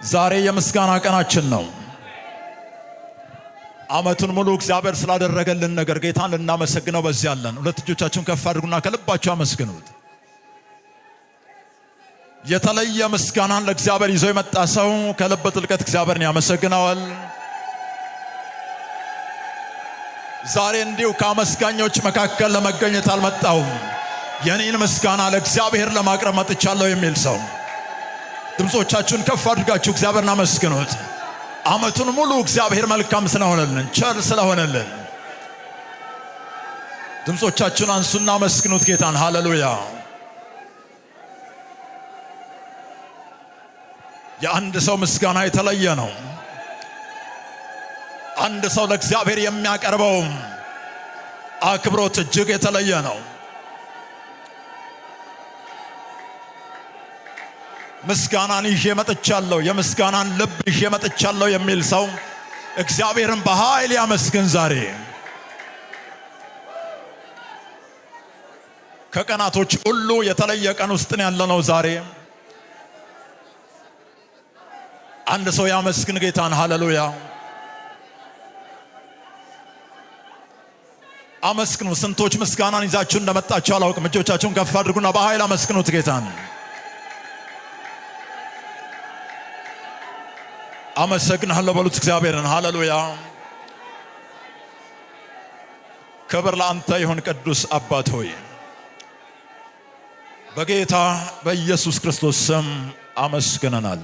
ዛሬ የምስጋና ቀናችን ነው። አመቱን ሙሉ እግዚአብሔር ስላደረገልን ነገር ጌታን ልናመሰግነው በዚህ ያለን። ሁለት እጆቻችሁን ከፍ አድርጉና ከልባችሁ አመስግኑት። የተለየ ምስጋናን ለእግዚአብሔር ይዞ የመጣ ሰው ከልብ ጥልቀት እግዚአብሔርን ያመሰግነዋል። ዛሬ እንዲሁ ከአመስጋኞች መካከል ለመገኘት አልመጣሁም፣ የኔን ምስጋና ለእግዚአብሔር ለማቅረብ መጥቻለሁ የሚል ሰው ድምጾቻችሁን ከፍ አድርጋችሁ እግዚአብሔርን አመስግኑት። አመቱን ሙሉ እግዚአብሔር መልካም ስለሆነልን፣ ቸር ስለሆነልን ድምጾቻችሁን አንሱና አመስግኑት ጌታን። ሃሌሉያ! የአንድ ሰው ምስጋና የተለየ ነው። አንድ ሰው ለእግዚአብሔር የሚያቀርበው አክብሮት እጅግ የተለየ ነው። ምስጋናን ይዤ መጥቻለሁ፣ የምስጋናን ልብ ይዤ መጥቻለሁ የሚል ሰው እግዚአብሔርን በኃይል ያመስግን። ዛሬ ከቀናቶች ሁሉ የተለየ ቀን ውስጥ ያለነው ዛሬ አንድ ሰው ያመስግን ጌታን። ሃሌሉያ! አመስግኑ። ስንቶች ምስጋናን ይዛችሁ እንደመጣችሁ አላውቅም። እጆቻችሁን ከፍ አድርጉና በኃይል አመስግኑት ጌታን። አመሰግናለሁ በሉት እግዚአብሔርን። ሃሌሉያ! ክብር ለአንተ ይሁን ቅዱስ አባት ሆይ፣ በጌታ በኢየሱስ ክርስቶስ ስም አመስግነናል።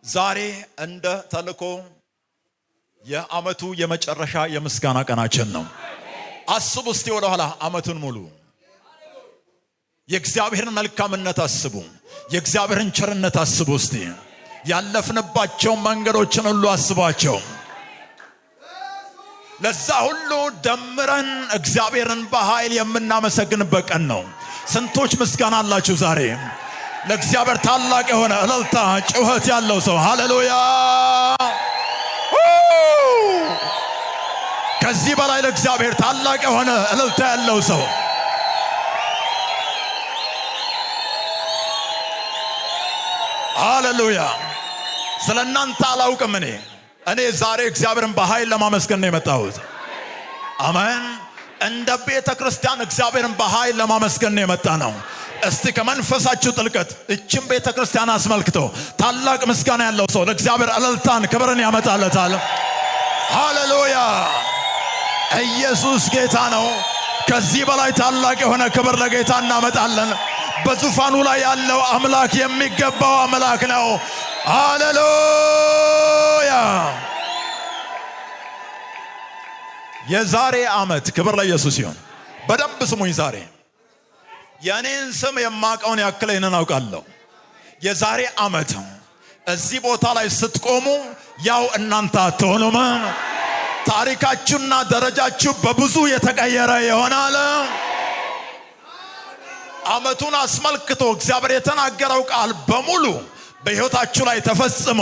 ዛሬ እንደ ተልኮ የአመቱ የመጨረሻ የምስጋና ቀናችን ነው። አስቡ እስቲ ወደ ኋላ አመቱን ሙሉ የእግዚአብሔርን መልካምነት አስቡ፣ የእግዚአብሔርን ቸርነት አስቡ። እስቲ ያለፍንባቸው መንገዶችን ሁሉ አስቧቸው። ለዛ ሁሉ ደምረን እግዚአብሔርን በኃይል የምናመሰግንበት ቀን ነው። ስንቶች ምስጋና አላችሁ ዛሬ? ለእግዚአብሔር ታላቅ የሆነ እልልታ ጩኸት ያለው ሰው ሃሌሉያ! ከዚህ በላይ ለእግዚአብሔር ታላቅ የሆነ እልልታ ያለው ሰው ሃሌሉያ! ስለናንተ አላውቅም። እኔ ዛሬ እግዚአብሔርን በኃይል ለማመስገን ነው የመጣሁት። አሜን። እንደ ቤተ ክርስቲያን እግዚአብሔርን በኃይል ለማመስገን ነው የመጣ ነው። እስቲ ከመንፈሳችሁ ጥልቀት እቺን ቤተ ክርስቲያን አስመልክቶ ታላቅ ምስጋና ያለው ሰው ለእግዚአብሔር እልልታን ክብርን ያመጣለታል። ሃሌሉያ! ኢየሱስ ጌታ ነው። ከዚህ በላይ ታላቅ የሆነ ክብር ለጌታ እናመጣለን። በዙፋኑ ላይ ያለው አምላክ የሚገባው አምላክ ነው። ሃሌሉያ! የዛሬ ዓመት ክብር ለኢየሱስ ይሁን። በደንብ ስሙኝ። ዛሬ የኔን ስም የማውቀውን ያክል ይህንን አውቃለሁ። የዛሬ ዓመት እዚህ ቦታ ላይ ስትቆሙ ያው እናንተ አትሆኑም። ታሪካችሁና ደረጃችሁ በብዙ የተቀየረ ይሆናል። ዓመቱን አስመልክቶ እግዚአብሔር የተናገረው ቃል በሙሉ በሕይወታችሁ ላይ ተፈጽሞ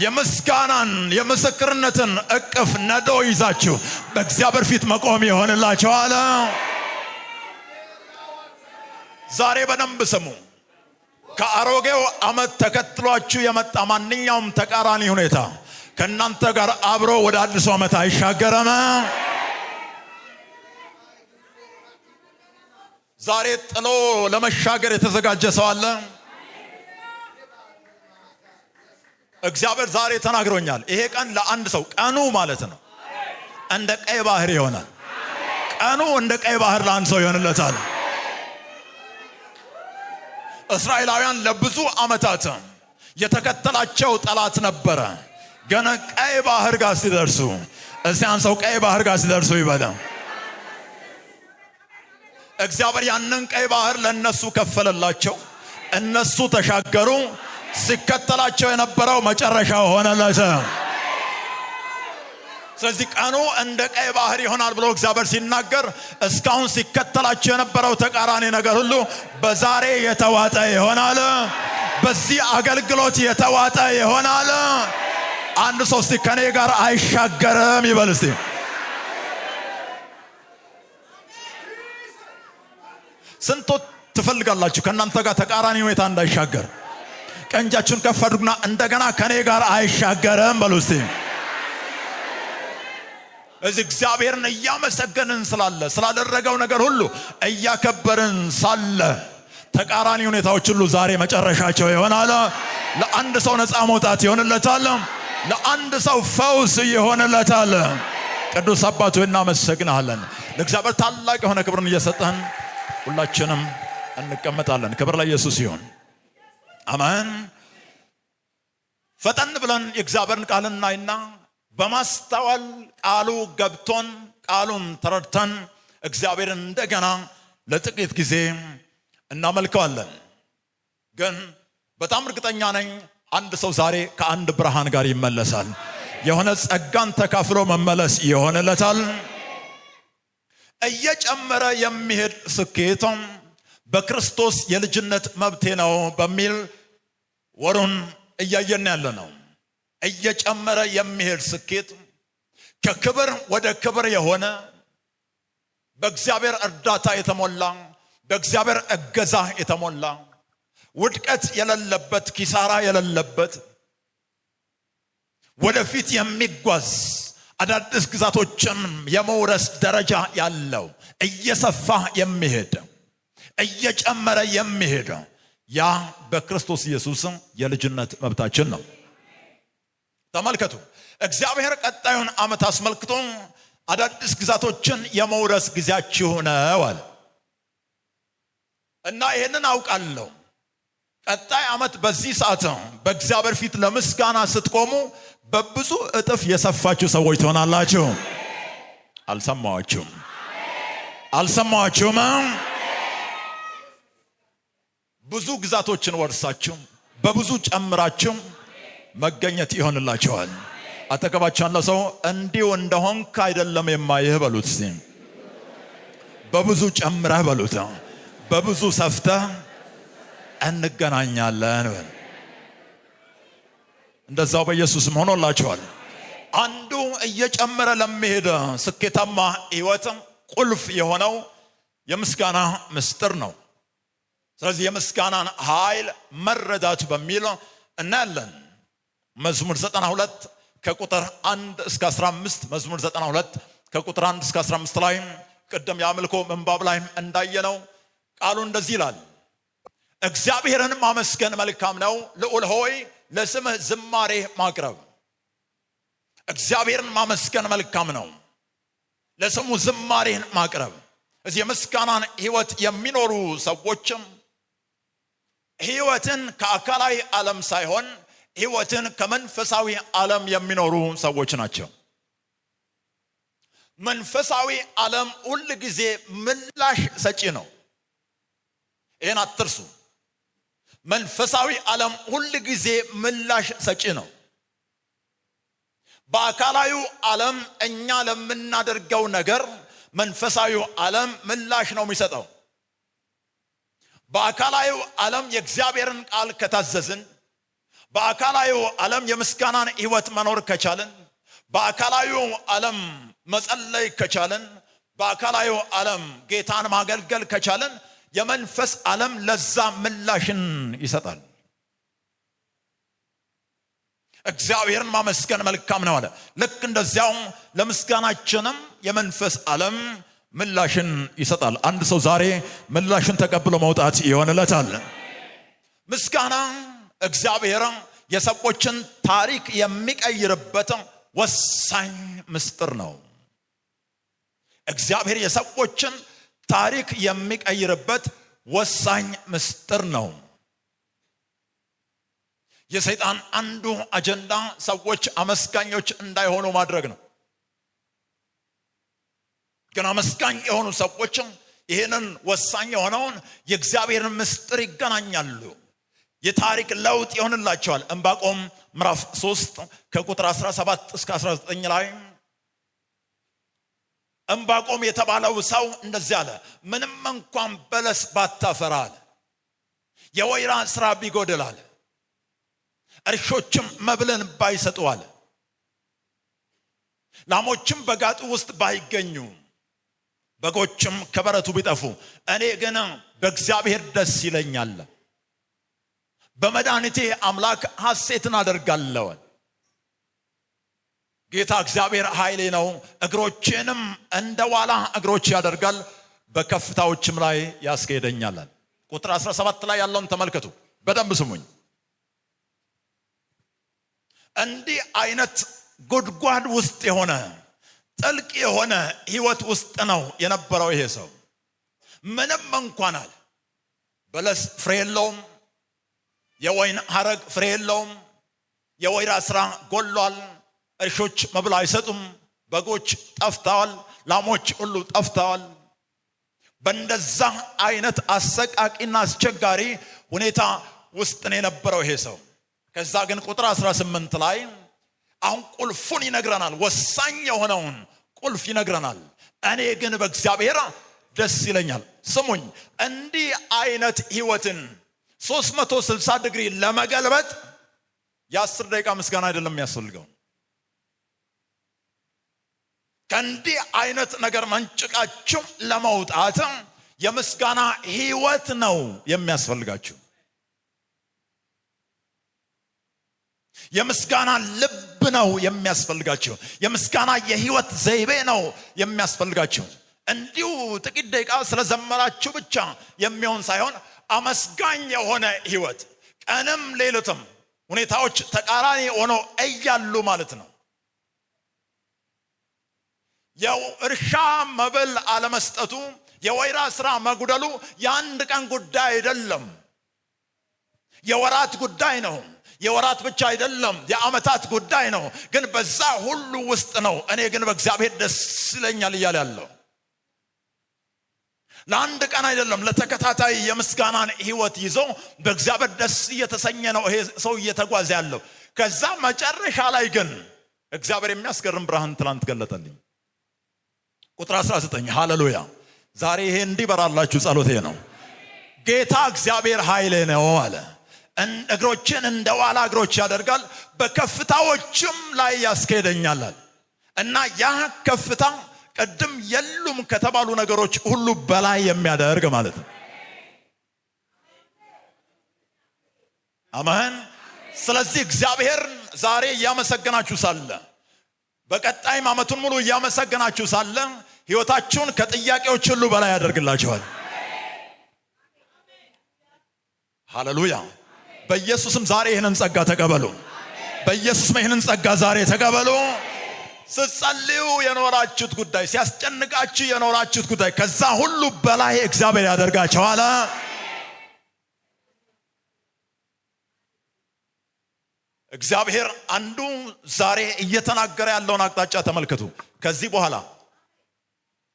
የምስጋናን የምስክርነትን እቅፍ ነዶ ይዛችሁ በእግዚአብሔር ፊት መቆም ይሆንላችኋል። ዛሬ በደንብ ስሙ። ከአሮጌው ዓመት ተከትሏችሁ የመጣ ማንኛውም ተቃራኒ ሁኔታ ከእናንተ ጋር አብሮ ወደ አዲሱ ዓመት አይሻገረም። ዛሬ ጥሎ ለመሻገር የተዘጋጀ ሰው አለ? እግዚአብሔር ዛሬ ተናግሮኛል። ይሄ ቀን ለአንድ ሰው ቀኑ ማለት ነው እንደ ቀይ ባህር ይሆናል። ቀኑ እንደ ቀይ ባህር ለአንድ ሰው ይሆንለታል። እስራኤላውያን ለብዙ ዓመታት የተከተላቸው ጠላት ነበረ። ገና ቀይ ባህር ጋር ሲደርሱ እዚያን ሰው ቀይ ባህር ጋር ሲደርሱ ይበላ እግዚአብሔር ያንን ቀይ ባህር ለነሱ ከፈለላቸው። እነሱ ተሻገሩ። ሲከተላቸው የነበረው መጨረሻ ሆነላቸው። ስለዚህ ቀኑ እንደ ቀይ ባህር ይሆናል ብሎ እግዚአብሔር ሲናገር እስካሁን ሲከተላቸው የነበረው ተቃራኒ ነገር ሁሉ በዛሬ የተዋጠ ይሆናል። በዚህ አገልግሎት የተዋጠ ይሆናል። አንድ ሰው እስቲ ከኔ ጋር አይሻገርም ይበል እስቲ። ስንቶች ትፈልጋላችሁ ከእናንተ ጋር ተቃራኒ ሁኔታ እንዳይሻገር? ቀንጃችሁን ከፍ አድርጉና እንደገና ከኔ ጋር አይሻገርም በሉ እስቲ። እዚህ እግዚአብሔርን እያመሰገንን ስላደረገው ነገር ሁሉ እያከበርን ሳለ ተቃራኒ ሁኔታዎች ሁሉ ዛሬ መጨረሻቸው ይሆናል። ለአንድ ሰው ነፃ መውጣት ይሆንለታል። ለአንድ ሰው ፈውስ ይሆንለታል። ቅዱስ አባቱ እናመሰግናለን። ለእግዚአብሔር ታላቅ የሆነ ክብርን እየሰጠን ሁላችንም እንቀመጣለን። ክብር ለኢየሱስ ይሁን። አሜን። ፈጠን ብለን የእግዚአብሔርን ቃል እናይና በማስተዋል ቃሉ ገብቶን ቃሉን ተረድተን እግዚአብሔርን እንደገና ለጥቂት ጊዜ እናመልከዋለን። ግን በጣም እርግጠኛ ነኝ አንድ ሰው ዛሬ ከአንድ ብርሃን ጋር ይመለሳል። የሆነ ጸጋን ተካፍሎ መመለስ ይሆንለታል። እየጨመረ የሚሄድ ስኬቱም በክርስቶስ የልጅነት መብቴ ነው በሚል ወሩን እያየን ያለ ነው። እየጨመረ የሚሄድ ስኬት ከክብር ወደ ክብር የሆነ በእግዚአብሔር እርዳታ የተሞላ በእግዚአብሔር እገዛ የተሞላ ውድቀት የሌለበት ኪሳራ የሌለበት ወደፊት የሚጓዝ አዳዲስ ግዛቶችን የመውረስ ደረጃ ያለው እየሰፋ የሚሄድ እየጨመረ የሚሄድ ያ በክርስቶስ ኢየሱስ የልጅነት መብታችን ነው። ተመልከቱ፣ እግዚአብሔር ቀጣዩን ዓመት አስመልክቶ አዳዲስ ግዛቶችን የመውረስ ጊዜያችሁ ነው አለ እና ይሄንን አውቃለሁ። ቀጣይ ዓመት በዚህ ሰዓት በእግዚአብሔር ፊት ለምስጋና ስትቆሙ በብዙ እጥፍ የሰፋችሁ ሰዎች ትሆናላችሁ። አልሰማችሁም? ብዙ ግዛቶችን ወርሳችሁ በብዙ ጨምራችሁ መገኘት ይሆንላችኋል። አጠገባችሁ ያለ ሰው እንዲሁ እንደሆንክ አይደለም የማይህ በሉት። በብዙ ጨምረህ በሉት። በብዙ ሰፍተህ እንገናኛለን። እንደዛው በኢየሱስም ሆኖላችኋል። አንዱ እየጨመረ ለሚሄድ ስኬታማ ሕይወት ቁልፍ የሆነው የምስጋና ምስጢር ነው። ስለዚህ የምስጋናን ኃይል መረዳት በሚል እናያለን። መዝሙር 92 ከቁጥር 1 እስከ 15 መዝሙር 92 ከቁጥር 1 እስከ 15 ላይ ቅድም የአምልኮ ምንባብ ላይ እንዳየነው ቃሉ እንደዚህ ይላል። እግዚአብሔርን ማመስገን መልካም ነው፣ ልዑል ሆይ ለስምህ ዝማሬ ማቅረብ። እግዚአብሔርን ማመስገን መልካም ነው፣ ለስሙ ዝማሬን ማቅረብ። እዚህ የምስጋናን ሕይወት የሚኖሩ ሰዎችም ሕይወትን ከአካላዊ ዓለም ሳይሆን ሕይወትን ከመንፈሳዊ ዓለም የሚኖሩ ሰዎች ናቸው። መንፈሳዊ ዓለም ሁል ጊዜ ምላሽ ሰጪ ነው። ይህን አትርሱ። መንፈሳዊ ዓለም ሁል ጊዜ ምላሽ ሰጪ ነው። በአካላዊ ዓለም እኛ ለምናደርገው ነገር መንፈሳዊ ዓለም ምላሽ ነው የሚሰጠው። በአካላዊ ዓለም የእግዚአብሔርን ቃል ከታዘዝን፣ በአካላዊ ዓለም የምስጋናን ሕይወት መኖር ከቻልን፣ በአካላዊ ዓለም መጸለይ ከቻልን፣ በአካላዊ ዓለም ጌታን ማገልገል ከቻልን የመንፈስ ዓለም ለዛ ምላሽን ይሰጣል። እግዚአብሔርን ማመስገን መልካም ነው አለ። ልክ እንደዚያው ለምስጋናችንም የመንፈስ ዓለም ምላሽን ይሰጣል። አንድ ሰው ዛሬ ምላሽን ተቀብሎ መውጣት ይሆንለታል። ምስጋና እግዚአብሔር የሰዎችን ታሪክ የሚቀይርበት ወሳኝ ምስጢር ነው። እግዚአብሔር የሰዎችን ታሪክ የሚቀይርበት ወሳኝ ምስጢር ነው። የሰይጣን አንዱ አጀንዳ ሰዎች አመስጋኞች እንዳይሆኑ ማድረግ ነው። ግን አመስጋኝ የሆኑ ሰዎችም ይህንን ወሳኝ የሆነውን የእግዚአብሔርን ምስጢር ይገናኛሉ። የታሪክ ለውጥ ይሆንላቸዋል። ዕንባቆም ምዕራፍ 3 ከቁጥር 17 እስከ 19 ላይ ዕንባቆም የተባለው ሰው እንደዚህ አለ። ምንም እንኳን በለስ ባታፈራ አለ፣ የወይራ ስራ ቢጎድል አለ፣ እርሾችም መብልን ባይሰጡ አለ፣ ላሞችም በጋጡ ውስጥ ባይገኙ፣ በጎችም ከበረቱ ቢጠፉ፣ እኔ ግን በእግዚአብሔር ደስ ይለኛል፣ በመድኃኒቴ አምላክ ሐሴትን አደርጋለሁ። ጌታ እግዚአብሔር ኃይሌ ነው፣ እግሮቼንም እንደ ዋላ እግሮች ያደርጋል፣ በከፍታዎችም ላይ ያስኬደኛል። ቁጥር 17 ላይ ያለውን ተመልከቱ፣ በደንብ ስሙኝ። እንዲህ አይነት ጉድጓድ ውስጥ የሆነ ጥልቅ የሆነ ህይወት ውስጥ ነው የነበረው ይሄ ሰው። ምንም እንኳን በለስ ፍሬ የለውም፣ የወይን ሐረግ ፍሬ የለውም፣ የወይራ ስራ ጎሏል፣ እርሾች መብል አይሰጡም፣ በጎች ጠፍተዋል፣ ላሞች ሁሉ ጠፍተዋል። በእንደዛ አይነት አሰቃቂና አስቸጋሪ ሁኔታ ውስጥ ነው የነበረው ይሄ ሰው። ከዛ ግን ቁጥር 18 ላይ አሁን ቁልፉን ይነግረናል፣ ወሳኝ የሆነውን ቁልፍ ይነግረናል። እኔ ግን በእግዚአብሔር ደስ ይለኛል። ስሙኝ፣ እንዲህ አይነት ህይወትን 360 ዲግሪ ለመገልበጥ የ10 ደቂቃ ምስጋና አይደለም የሚያስፈልገው። ከእንዲህ አይነት ነገር መንጭቃችሁ ለመውጣት የምስጋና ህይወት ነው የሚያስፈልጋችሁ። የምስጋና ልብ ነው የሚያስፈልጋችሁ። የምስጋና የህይወት ዘይቤ ነው የሚያስፈልጋችሁ። እንዲሁ ጥቂት ደቂቃ ስለዘመራችሁ ብቻ የሚሆን ሳይሆን አመስጋኝ የሆነ ህይወት፣ ቀንም ሌሊትም ሁኔታዎች ተቃራኒ ሆነው እያሉ ማለት ነው። የእርሻ መብል አለመስጠቱ፣ የወይራ ስራ መጉደሉ የአንድ ቀን ጉዳይ አይደለም፣ የወራት ጉዳይ ነው። የወራት ብቻ አይደለም፣ የዓመታት ጉዳይ ነው። ግን በዛ ሁሉ ውስጥ ነው እኔ ግን በእግዚአብሔር ደስ ይለኛል እያለ ያለው። ለአንድ ቀን አይደለም፣ ለተከታታይ የምስጋናን ህይወት ይዞ በእግዚአብሔር ደስ እየተሰኘ ነው ይሄ ሰው እየተጓዘ ያለው። ከዛ መጨረሻ ላይ ግን እግዚአብሔር የሚያስገርም ብርሃን ትላንት ገለጠልኝ። ቁጥር 19 ሃሌሉያ። ዛሬ ይሄ እንዲበራላችሁ ጸሎቴ ነው። ጌታ እግዚአብሔር ኃይሌ ነው አለ። እግሮችን እንደ ዋላ እግሮች ያደርጋል፣ በከፍታዎችም ላይ ያስኬደኛል። እና ያ ከፍታ ቀድም የሉም ከተባሉ ነገሮች ሁሉ በላይ የሚያደርግ ማለት ነው። አሜን። ስለዚህ እግዚአብሔር ዛሬ እያመሰገናችሁ ሳለ፣ በቀጣይም ዓመቱን ሙሉ እያመሰገናችሁ ሳለ ህይወታችሁን ከጥያቄዎች ሁሉ በላይ ያደርግላችኋል። ሃሌሉያ። በኢየሱስም ዛሬ ይህንን ጸጋ ተቀበሉ። በኢየሱስም ይህንን ጸጋ ዛሬ ተቀበሉ። ስትጸልዩ የኖራችሁት ጉዳይ፣ ሲያስጨንቃችሁ የኖራችሁት ጉዳይ ከዛ ሁሉ በላይ እግዚአብሔር ያደርጋችኋል። እግዚአብሔር አንዱ ዛሬ እየተናገረ ያለውን አቅጣጫ ተመልከቱ። ከዚህ በኋላ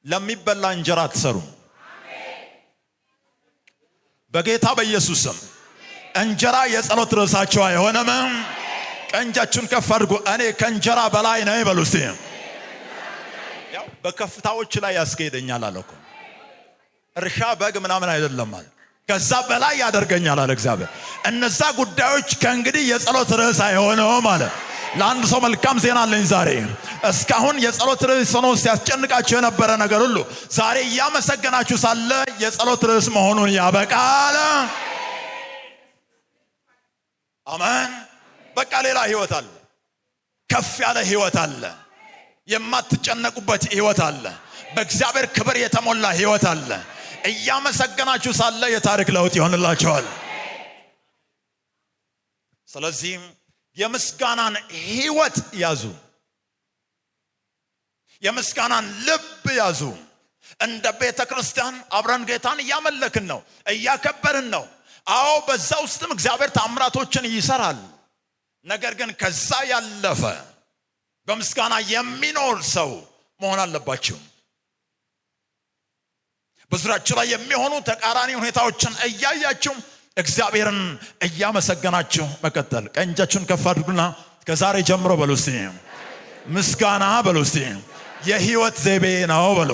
ለሚበላ እንጀራ አትሰሩም። በጌታ በኢየሱስ ስም እንጀራ የጸሎት ርዕሳችሁ አይሆንም። ቀንጃችሁን ከፍ አድርጉ። እኔ ከእንጀራ በላይ ነኝ በሉ እስቲ። ያው በከፍታዎች ላይ ያስኬደኛል አለ እኮ። እርሻ በግ ምናምን አይደለም አለ፣ ከዛ በላይ ያደርገኛል አለ እግዚአብሔር። እነዛ ጉዳዮች ከእንግዲህ የጸሎት ርዕስ አይሆንም አለ። ለአንድ ሰው መልካም ዜና አለኝ ዛሬ። እስካሁን የጸሎት ርዕስ ሆኖ ሲያስጨንቃችሁ የነበረ ነገር ሁሉ ዛሬ እያመሰገናችሁ ሳለ የጸሎት ርዕስ መሆኑን ያበቃል። አሜን። በቃ ሌላ ህይወት አለ፣ ከፍ ያለ ህይወት አለ፣ የማትጨነቁበት ህይወት አለ፣ በእግዚአብሔር ክብር የተሞላ ህይወት አለ። እያመሰገናችሁ ሳለ የታሪክ ለውጥ ይሆንላችኋል። ስለዚህ የምስጋናን ህይወት ያዙ፣ የምስጋናን ልብ ያዙ። እንደ ቤተ ክርስቲያን አብረን ጌታን እያመለክን ነው፣ እያከበርን ነው። አዎ በዛ ውስጥም እግዚአብሔር ተአምራቶችን ይሰራል። ነገር ግን ከዛ ያለፈ በምስጋና የሚኖር ሰው መሆን አለባችሁ። በዙሪያችሁ ላይ የሚሆኑ ተቃራኒ ሁኔታዎችን እያያችሁ እግዚአብሔርን እያመሰገናችሁ መቀጠል። ቀንጃችሁን ከፍ አድርጉና ከዛሬ ጀምሮ በሉ እስቲ ምስጋና በሉ እስቲ የህይወት ዘይቤ ነው በሉ።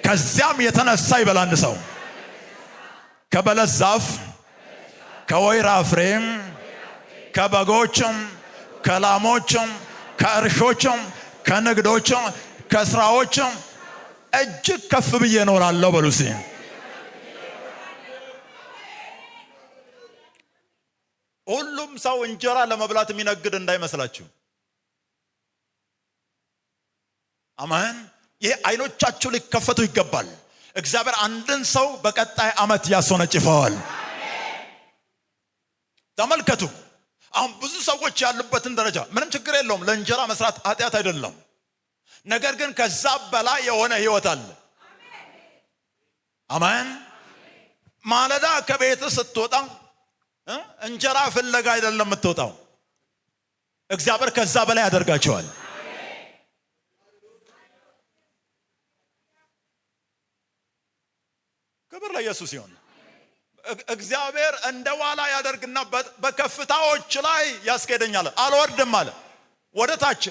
ከዚያም የተነሳ ይበል አንድ ሰው ከበለስ ዛፍ፣ ከወይራ ፍሬም፣ ከበጎችም፣ ከላሞችም፣ ከእርሾችም፣ ከንግዶችም፣ ከስራዎችም እጅግ ከፍ ብዬ እኖራለሁ በሉ እስቲ። ሁሉም ሰው እንጀራ ለመብላት የሚነግድ እንዳይመስላችሁ። አሜን። ይሄ አይኖቻችሁ ሊከፈቱ ይገባል። እግዚአብሔር አንድን ሰው በቀጣይ ዓመት ያስወነጭፈዋል። ተመልከቱ። አሁን ብዙ ሰዎች ያሉበትን ደረጃ ምንም ችግር የለውም። ለእንጀራ መስራት ኃጢአት አይደለም። ነገር ግን ከዛ በላይ የሆነ ህይወት አለ። አሜን። ማለዳ ከቤት ስትወጣ እንጀራ ፍለጋ አይደለም የምትወጣው። እግዚአብሔር ከዛ በላይ ያደርጋቸዋል። ክብር ለኢየሱስ ይሁን። እግዚአብሔር እንደ ዋላ ያደርግና በከፍታዎች ላይ ያስኬደኛል። አልወርድም አለ ወደ ታች።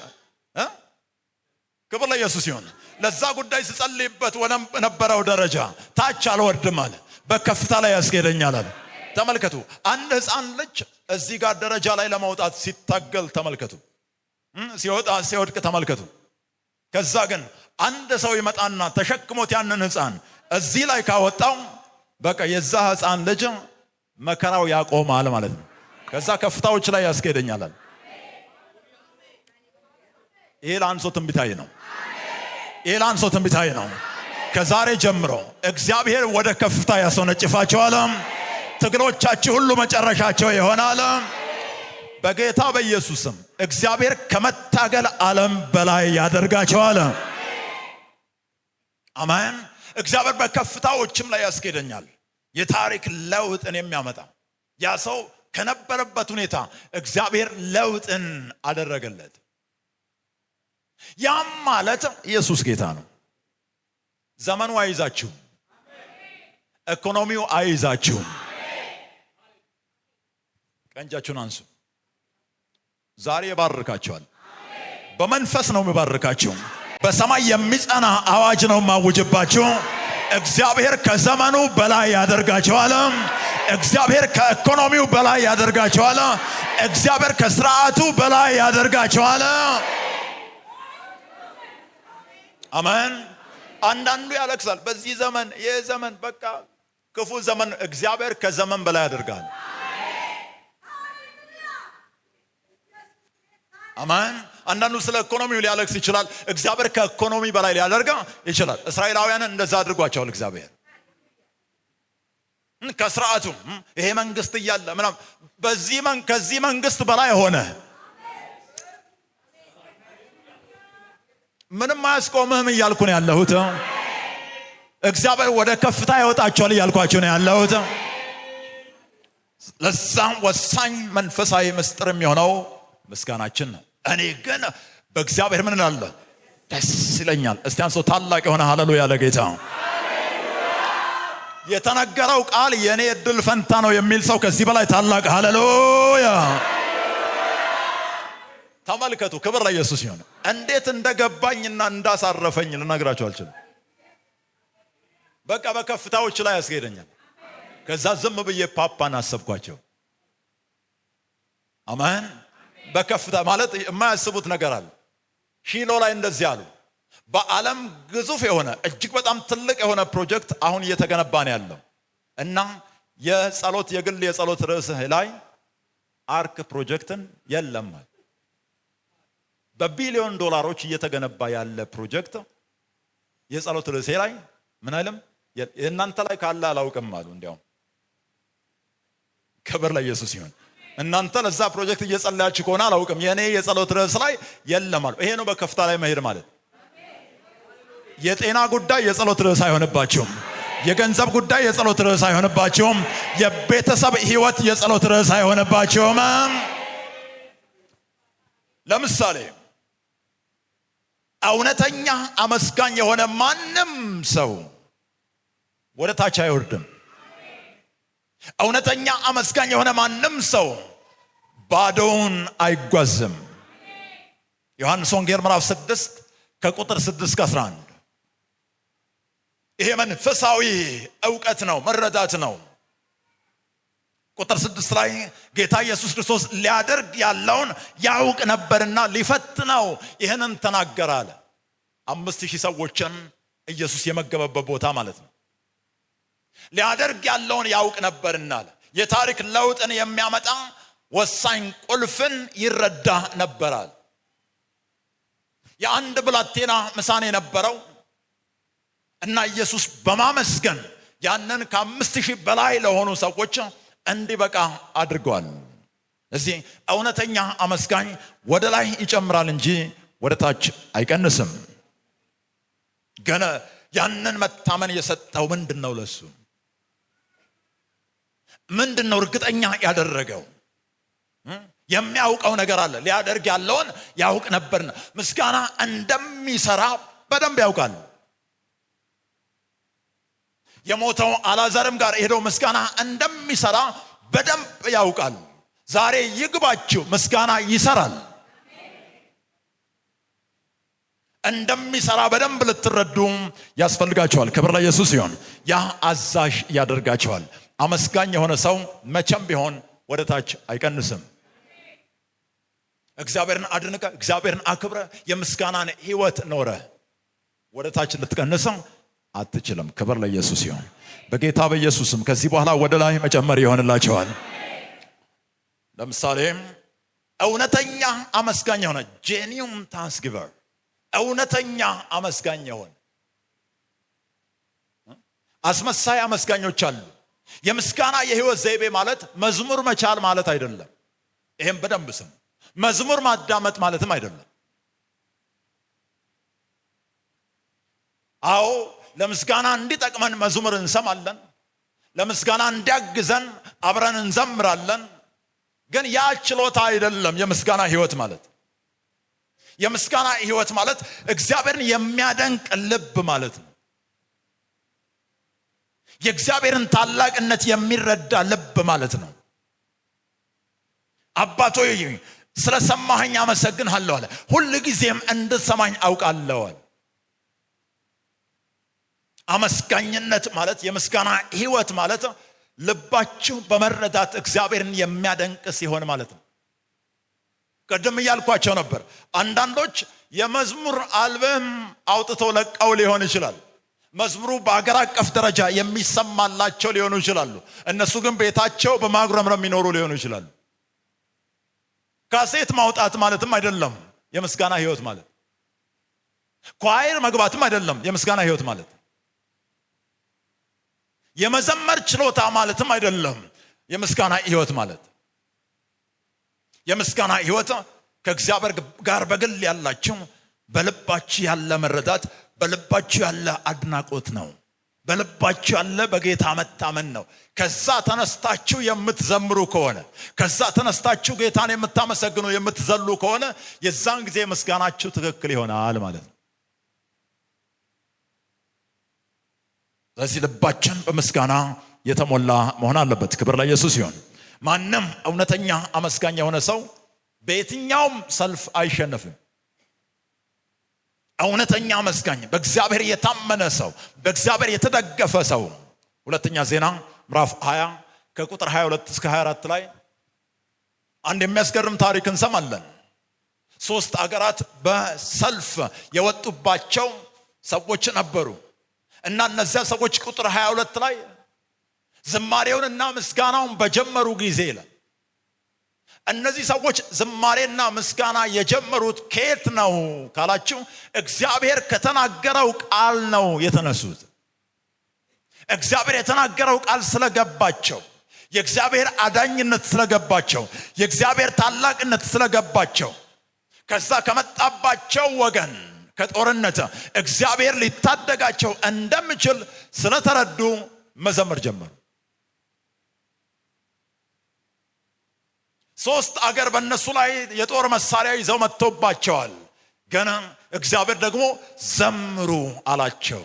ክብር ለኢየሱስ ይሁን። ለዛ ጉዳይ ስጸልይበት ወነበረው ደረጃ ታች አልወርድም አለ፣ በከፍታ ላይ ያስኬደኛል አለ። ተመልከቱ። አንድ ህፃን ልጅ እዚህ ጋር ደረጃ ላይ ለማውጣት ሲታገል ተመልከቱ። ሲወጣ ሲወድቅ ተመልከቱ። ከዛ ግን አንድ ሰው ይመጣና ተሸክሞት ያንን ህፃን እዚህ ላይ ካወጣው በቃ የዛ ህፃን ልጅ መከራው ያቆማል ማለት ነው። ከዛ ከፍታዎች ላይ ያስኬደኛል አለ። ይሄ ለአንድ ሰው ትንቢታዊ ነው። ይሄ ለአንድ ሰው ትንቢታዊ ነው። ከዛሬ ጀምሮ እግዚአብሔር ወደ ከፍታ ያስወነጭፋቸዋል። ትግሎቻችሁ ሁሉ መጨረሻቸው ይሆናል። በጌታ በኢየሱስም እግዚአብሔር ከመታገል ዓለም በላይ ያደርጋቸዋል። አሜን። እግዚአብሔር በከፍታዎችም ላይ ያስኬደኛል። የታሪክ ለውጥን የሚያመጣ ያ ሰው ከነበረበት ሁኔታ እግዚአብሔር ለውጥን አደረገለት። ያም ማለት ኢየሱስ ጌታ ነው። ዘመኑ አይዛችሁም፣ ኢኮኖሚው አይዛችሁም። ቀንጃችሁን አንሱ። ዛሬ ይባርካችኋል። በመንፈስ ነው የሚባርካችሁ። በሰማይ የሚጸና አዋጅ ነው ማውጅባችሁ። እግዚአብሔር ከዘመኑ በላይ ያደርጋችኋል። እግዚአብሔር ከኢኮኖሚው በላይ ያደርጋችኋል። እግዚአብሔር ከስርዓቱ በላይ ያደርጋችኋል። አሜን። አንዳንዱ ያለቅሳል በዚህ ዘመን ይህ ዘመን በቃ ክፉ ዘመን። እግዚአብሔር ከዘመን በላይ ያደርጋል። አሜን። አንዳንዱ ስለ ኢኮኖሚው ሊያለቅስ ይችላል። እግዚአብሔር ከኢኮኖሚ በላይ ሊያደርጋ ይችላል። እስራኤላውያንን እንደዛ አድርጓቸዋል እግዚአብሔር። ከስርዓቱ ይሄ መንግስት እያለ ምናም ከዚህ መንግስት በላይ ሆነ። ምንም አያስቆምህም እያልኩ ነው ያለሁት። እግዚአብሔር ወደ ከፍታ ያወጣቸዋል እያልኳችሁ ነው ያለሁት። ለዛም ወሳኝ መንፈሳዊ ምስጢር የሚሆነው ምስጋናችን ነው። እኔ ግን በእግዚአብሔር ምን እላለሁ? ደስ ይለኛል። እስቲ አንሶ ታላቅ የሆነ ሃሌሉያ ለጌታ። የተነገረው ቃል የኔ እድል ፈንታ ነው የሚል ሰው ከዚህ በላይ ታላቅ ሃሌሉያ። ተመልከቱ። ክብር ለኢየሱስ ይሁን። እንዴት እንደገባኝና እንዳሳረፈኝ ልነግራችሁ አልችልም። በቃ በከፍታዎች ላይ ያስኬደኛል። ከዛ ዝም ብዬ ፓፓን አሰብኳቸው። አሜን። በከፍታ ማለት የማያስቡት ነገር አለ። ሺሎ ላይ እንደዚህ አሉ። በዓለም ግዙፍ የሆነ እጅግ በጣም ትልቅ የሆነ ፕሮጀክት አሁን እየተገነባ ነው ያለው እና የግል የጸሎት ርዕስ ላይ አርክ ፕሮጀክትን የለም። በቢሊዮን ዶላሮች እየተገነባ ያለ ፕሮጀክት የጸሎት ርዕሴ ላይ ምን አይልም። እናንተ ላይ ካለ አላውቅም አሉ። እንዲያውም ክብር ለኢየሱስ ይሁን። እናንተ ለዛ ፕሮጀክት እየጸለያችሁ ከሆነ አላውቅም፣ የኔ የጸሎት ርዕስ ላይ የለም አሉ። ይሄ ነው በከፍታ ላይ መሄድ ማለት። የጤና ጉዳይ የጸሎት ርዕስ አይሆንባችሁም። የገንዘብ ጉዳይ የጸሎት ርዕስ አይሆንባችሁም። የቤተሰብ ህይወት የጸሎት ርዕስ አይሆንባችሁም። ለምሳሌ እውነተኛ አመስጋኝ የሆነ ማንም ሰው ወደ ታች አይወርድም። እውነተኛ አመስጋኝ የሆነ ማንም ሰው ባዶውን አይጓዝም። ዮሐንስ ወንጌል ምዕራፍ 6 ከቁጥር 6 እስከ 11። ይሄ መንፈሳዊ ዕውቀት ነው፣ መረዳት ነው። ቁጥር 6 ላይ ጌታ ኢየሱስ ክርስቶስ ሊያደርግ ያለውን ያውቅ ነበርና ሊፈትነው ይህንን ተናገረ አለ። 5000 ሰዎችን ኢየሱስ የመገበበት ቦታ ማለት ነው። ሊያደርግ ያለውን ያውቅ ነበርና አለ። የታሪክ ለውጥን የሚያመጣ ወሳኝ ቁልፍን ይረዳ ነበራል። የአንድ ብላቴና ምሳሌ ነበረው እና ኢየሱስ በማመስገን ያንን ከ5000 በላይ ለሆኑ ሰዎች እንዲበቃ አድርጓል። እዚህ እውነተኛ አመስጋኝ ወደ ላይ ይጨምራል እንጂ ወደ ታች አይቀንስም። ገና ያንን መታመን የሰጠው ምንድነው? ለሱ ምንድነው እርግጠኛ ያደረገው? የሚያውቀው ነገር አለ። ሊያደርግ ያለውን ያውቅ ነበርና ምስጋና እንደሚሰራ በደንብ ያውቃል። የሞተው አላዛርም ጋር ሄደው ምስጋና እንደሚሰራ በደንብ ያውቃል። ዛሬ ይግባችሁ፣ ምስጋና ይሰራል። እንደሚሰራ በደንብ ልትረዱ ያስፈልጋቸዋል። ክብር ለኢየሱስ ይሁን። ያ አዛዥ ያደርጋቸዋል። አመስጋኝ የሆነ ሰው መቼም ቢሆን ወደ ታች አይቀንስም። እግዚአብሔርን አድንቀ፣ እግዚአብሔርን አክብረ፣ የምስጋናን ሕይወት ኖረ ወደ ታች ልትቀንስም አትችልም። ክብር ለኢየሱስ ይሁን። በጌታ በኢየሱስም ከዚህ በኋላ ወደ ላይ መጨመር ይሆንላቸዋል። ለምሳሌ እውነተኛ አመስጋኝ የሆነ genuine thanksgiver፣ እውነተኛ አመስጋኝ የሆነ አስመሳይ አመስጋኞች አሉ። የምስጋና የሕይወት ዘይቤ ማለት መዝሙር መቻል ማለት አይደለም። ይሄን በደንብ ስሙ። መዝሙር ማዳመጥ ማለትም አይደለም። አዎ ለምስጋና እንዲጠቅመን መዝሙር እንሰማለን። ለምስጋና እንዲያግዘን አብረን እንዘምራለን። ግን ያ ችሎታ አይደለም የምስጋና ሕይወት ማለት። የምስጋና ሕይወት ማለት እግዚአብሔርን የሚያደንቅ ልብ ማለት ነው። የእግዚአብሔርን ታላቅነት የሚረዳ ልብ ማለት ነው። አባቶይ ስለሰማኸኝ አመሰግንሃለሁ አለ። ሁሉ ጊዜም እንድትሰማኝ አውቃለሁ አለ። አመስጋኝነት ማለት የምስጋና ሕይወት ማለት ልባችሁ በመረዳት እግዚአብሔርን የሚያደንቅ ሲሆን ማለት ነው። ቀደም እያልኳቸው ነበር። አንዳንዶች የመዝሙር አልበም አውጥተው ለቀው ሊሆን ይችላል። መዝሙሩ በአገር አቀፍ ደረጃ የሚሰማላቸው ሊሆኑ ይችላሉ። እነሱ ግን ቤታቸው በማጉረምረም የሚኖሩ ሊሆኑ ይችላሉ። ካሴት ማውጣት ማለትም አይደለም የምስጋና ሕይወት ማለት። ኳየር መግባትም አይደለም የምስጋና ሕይወት ማለት። የመዘመር ችሎታ ማለትም አይደለም የምስጋና ሕይወት ማለት። የምስጋና ሕይወት ከእግዚአብሔር ጋር በግል ያላችሁ በልባችሁ ያለ መረዳት፣ በልባችሁ ያለ አድናቆት ነው። በልባችሁ ያለ በጌታ መታመን ነው። ከዛ ተነስታችሁ የምትዘምሩ ከሆነ፣ ከዛ ተነስታችሁ ጌታን የምታመሰግኑ የምትዘሉ ከሆነ የዛን ጊዜ ምስጋናችሁ ትክክል ይሆናል ማለት ነው። ስለዚህ ልባችን በምስጋና የተሞላ መሆን አለበት። ክብር ለኢየሱስ ይሁን። ማንም እውነተኛ አመስጋኝ የሆነ ሰው በየትኛውም ሰልፍ አይሸነፍም። እውነተኛ አመስጋኝ፣ በእግዚአብሔር የታመነ ሰው፣ በእግዚአብሔር የተደገፈ ሰው። ሁለተኛ ዜና ምዕራፍ 20 ከቁጥር 22 እስከ 24 ላይ አንድ የሚያስገርም ታሪክ እንሰማለን። 3 አገራት በሰልፍ የወጡባቸው ሰዎች ነበሩ እና እነዚያ ሰዎች ቁጥር 22 ላይ ዝማሬውንና ምስጋናውን በጀመሩ ጊዜ ይላል። እነዚህ ሰዎች ዝማሬና ምስጋና የጀመሩት ከየት ነው ካላችሁ፣ እግዚአብሔር ከተናገረው ቃል ነው የተነሱት። እግዚአብሔር የተናገረው ቃል ስለገባቸው፣ የእግዚአብሔር አዳኝነት ስለገባቸው፣ የእግዚአብሔር ታላቅነት ስለገባቸው፣ ከዛ ከመጣባቸው ወገን ከጦርነት እግዚአብሔር ሊታደጋቸው እንደሚችል ስለተረዱ መዘመር ጀመሩ። 3 አገር በእነሱ ላይ የጦር መሳሪያ ይዘው መጥተውባቸዋል። ገና እግዚአብሔር ደግሞ ዘምሩ አላቸው።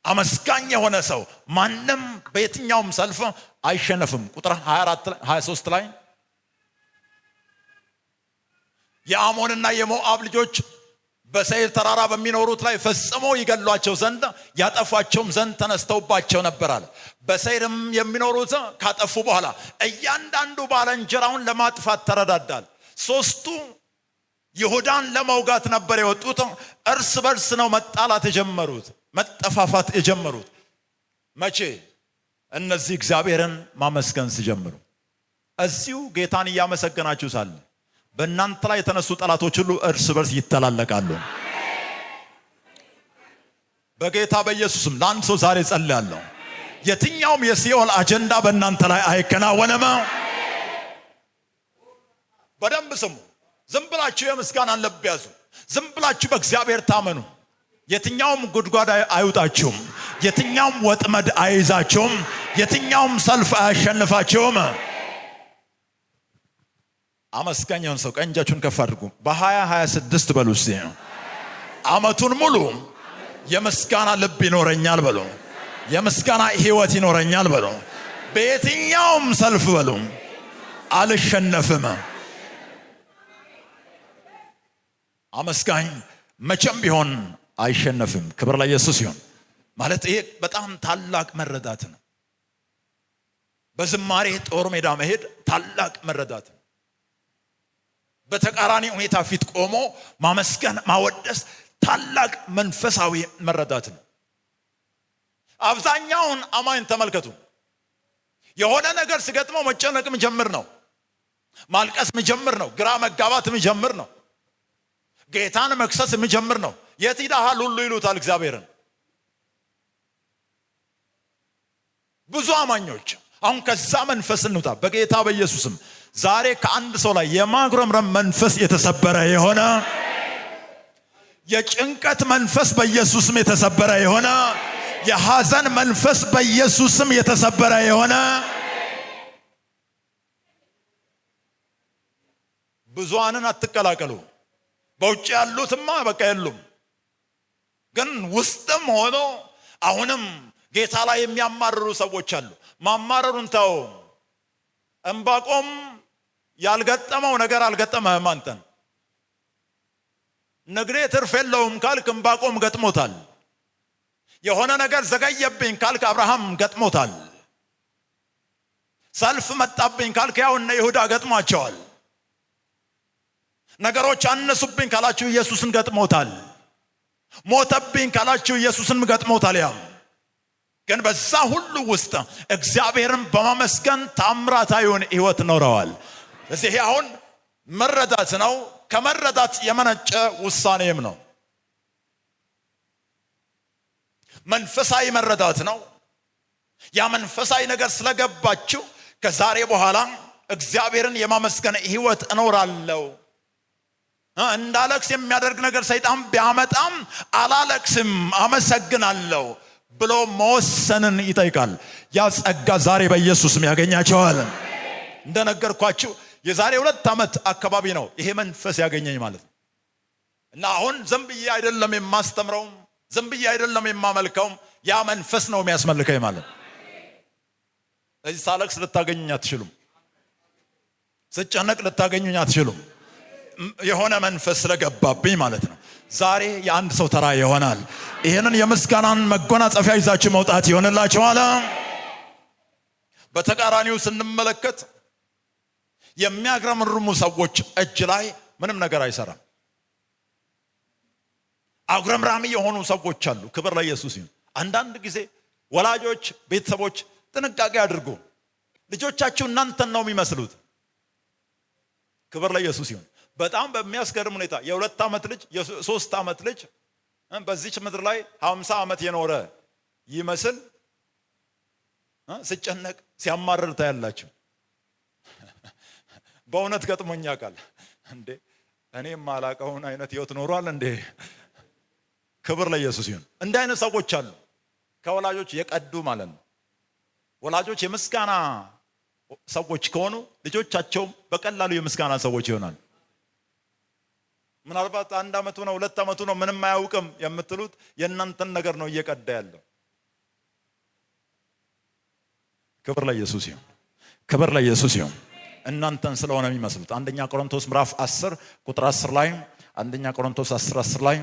አመስጋኝ የሆነ ሰው ማንም በየትኛውም ሰልፍ አይሸነፍም። ቁጥር 23 ላይ የአሞንና የሞዓብ ልጆች በሰይር ተራራ በሚኖሩት ላይ ፈጽሞ ይገሏቸው ዘንድ ያጠፏቸውም ዘንድ ተነስተውባቸው ነበራል። በሰይርም የሚኖሩት ካጠፉ በኋላ እያንዳንዱ ባልንጀራውን ለማጥፋት ተረዳዳል። 3ቱ ይሁዳን ለመውጋት ነበር የወጡት። እርስ በርስ ነው መጣላት የጀመሩት፣ መጠፋፋት የጀመሩት። መቼ? እነዚህ እግዚአብሔርን ማመስገን ሲጀምሩ። እዚሁ ጌታን እያመሰገናችሁ ሳለ በእናንተ ላይ የተነሱ ጠላቶች ሁሉ እርስ በርስ ይተላለቃሉ። በጌታ በኢየሱስም ለአንድ ሰው ዛሬ ጸልያለሁ። የትኛውም የሲኦል አጀንዳ በእናንተ ላይ አይከናወንም። በደንብ ስሙ። ዝም ብላችሁ የምስጋናን ልብ ያዙ። ዝም ብላችሁ በእግዚአብሔር ታመኑ። የትኛውም ጉድጓድ አይውጣችሁም። የትኛውም ወጥመድ አይይዛችሁም። የትኛውም ሰልፍ አያሸንፋችሁም። አመስጋኛውን ሰው ቀኝ እጃችሁን ከፍ አድርጉ። በ2026 በሉ እስቲ ዓመቱን ሙሉ የምስጋና ልብ ይኖረኛል በሉ። የምስጋና ህይወት ይኖረኛል በሉ። በየትኛውም ሰልፍ በሉ አልሸነፍም። አመስጋኝ መቼም ቢሆን አይሸነፍም። ክብር ለኢየሱስ ይሁን። ማለት ይሄ በጣም ታላቅ መረዳት ነው። በዝማሬ ጦር ሜዳ መሄድ ታላቅ መረዳት ነው። በተቃራኒ ሁኔታ ፊት ቆሞ ማመስገን ማወደስ ታላቅ መንፈሳዊ መረዳት ነው። አብዛኛውን አማኝ ተመልከቱ። የሆነ ነገር ሲገጥመው መጨነቅ መጀመር ነው። ማልቀስ መጀመር ነው። ግራ መጋባት መጀመር ነው። ጌታን መክሰስ መጀመር ነው። የት ሄደሃል ሁሉ ይሉታል እግዚአብሔርን። ብዙ አማኞች አሁን ከዛ መንፈስ እንውጣ በጌታ በኢየሱስም። ዛሬ ከአንድ ሰው ላይ የማጉረምረም መንፈስ የተሰበረ የሆነ፣ የጭንቀት መንፈስ በኢየሱስም የተሰበረ የሆነ፣ የሐዘን መንፈስ በኢየሱስም የተሰበረ የሆነ። ብዙሃንን አትቀላቀሉ። በውጭ ያሉትማ በቃ የሉም። ግን ውስጥም ሆኖ አሁንም ጌታ ላይ የሚያማርሩ ሰዎች አሉ። ማማረሩን ተው። ዕንባቆም ያልገጠመው ነገር አልገጠመህም አንተን። ንግዴ ትርፍ የለውም ካልክ ዕንባቆም ገጥሞታል። የሆነ ነገር ዘገየብኝ ካልክ አብርሃም ገጥሞታል። ሰልፍ መጣብኝ ካልክ ያው እነ ይሁዳ ገጥሟቸዋል። ነገሮች አነሱብኝ ካላችሁ ኢየሱስን ገጥሞታል። ሞተብኝ ካላችሁ ኢየሱስን ገጥሞታል። ያም ግን በዛ ሁሉ ውስጥ እግዚአብሔርን በማመስገን ታምራታዊውን ሕይወት ኖረዋል። ስለዚህ አሁን መረዳት ነው። ከመረዳት የመነጨ ውሳኔም ነው። መንፈሳዊ መረዳት ነው። ያ መንፈሳዊ ነገር ስለገባችሁ ከዛሬ በኋላ እግዚአብሔርን የማመስገን ሕይወት እኖራለሁ። እንዳለቅስ የሚያደርግ ነገር ሰይጣን ቢያመጣም አላለቅስም፣ አመሰግናለሁ ብሎ መወሰንን ይጠይቃል። ያ ጸጋ ዛሬ በኢየሱስም ያገኛቸዋል። እንደነገርኳችሁ የዛሬ 2 ዓመት አካባቢ ነው ይሄ መንፈስ ያገኘኝ ማለት ነው። እና አሁን ዝም ብዬ አይደለም የማስተምረው፣ ዝም ብዬ አይደለም የማመልከው፣ ያ መንፈስ ነው የሚያስመልከኝ ማለት ነው። እዚህ ሳለቅስ ልታገኙኝ አትችሉም። ስጨነቅ ልታገኙኝ አትችሉም። የሆነ መንፈስ ስለገባብኝ ማለት ነው። ዛሬ የአንድ ሰው ተራ ይሆናል። ይሄንን የምስጋናን መጎናጸፊያ ይዛችሁ መውጣት ይሆንላችኋል። በተቃራኒው ስንመለከት የሚያግረመርሙ ሰዎች እጅ ላይ ምንም ነገር አይሰራም። አጉረምራሚ የሆኑ ሰዎች አሉ። ክብር ለኢየሱስ ይሁን። አንዳንድ ጊዜ ወላጆች፣ ቤተሰቦች ጥንቃቄ አድርጉ። ልጆቻችሁ እናንተን ነው የሚመስሉት። ክብር ለኢየሱስ ይሁን። በጣም በሚያስገርም ሁኔታ የ2 ዓመት ልጅ የ3 ዓመት ልጅ በዚች ምድር ላይ 50 ዓመት የኖረ ይመስል ሲጨነቅ ሲያማርር ታያላችሁ። በእውነት ገጥሞኛ ቃል እንዴ እኔም ማላቀውን አይነት ህይወት ኖሯል እንዴ። ክብር ለኢየሱስ ይሁን። እንደ አይነት ሰዎች አሉ፣ ከወላጆች የቀዱ ማለት ነው። ወላጆች የምስጋና ሰዎች ከሆኑ ልጆቻቸውም በቀላሉ የምስጋና ሰዎች ይሆናል። ምናልባት 1 ዓመቱ ነው 2 ዓመቱ ነው ምንም አያውቅም የምትሉት የእናንተን ነገር ነው እየቀዳ ያለው። ክብር ለኢየሱስ ይሁን። ክብር ለኢየሱስ ይሁን። እናንተን ስለሆነ የሚመስሉት አንደኛ ቆሮንቶስ ምዕራፍ 10 ቁጥር 10 ላይ አንደኛ ቆሮንቶስ 10 ላይ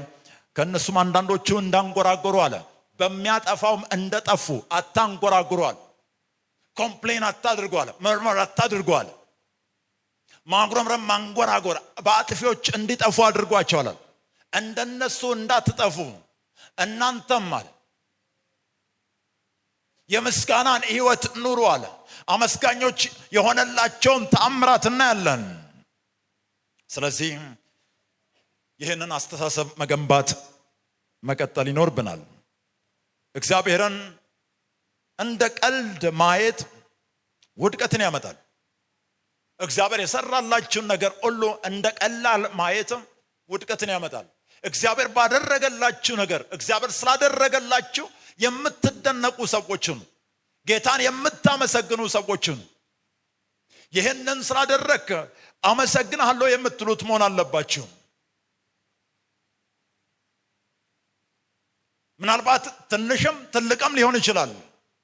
ከነሱም አንዳንዶቹ እንዳንጎራጎሩ አለ፣ በሚያጠፋውም እንደጠፉ አታንጎራጉሩ አለ። ኮምፕሌን አታድርጉ አለ። መርመር አታድርጉ አለ። ማጉረምረም ማንጎራጎር በአጥፊዎች እንዲጠፉ አድርጓቸዋል። እንደነሱ እንዳትጠፉ እናንተም አለ የምስጋናን ሕይወት ኑሩ አለ። አመስጋኞች የሆነላቸውን ተአምራት እናያለን። ስለዚህ ይህንን አስተሳሰብ መገንባት መቀጠል ይኖርብናል። እግዚአብሔርን እንደ ቀልድ ማየት ውድቀትን ያመጣል። እግዚአብሔር የሰራላችሁን ነገር ሁሉ እንደ ቀላል ማየት ውድቀትን ያመጣል። እግዚአብሔር ባደረገላችሁ ነገር፣ እግዚአብሔር ስላደረገላችሁ የምትደነቁ ሰዎችን፣ ጌታን የምታመሰግኑ ሰዎችን፣ ይህንን ስላደረክ አመሰግናለሁ የምትሉት መሆን አለባችሁ። ምናልባት ትንሽም ትልቅም ሊሆን ይችላል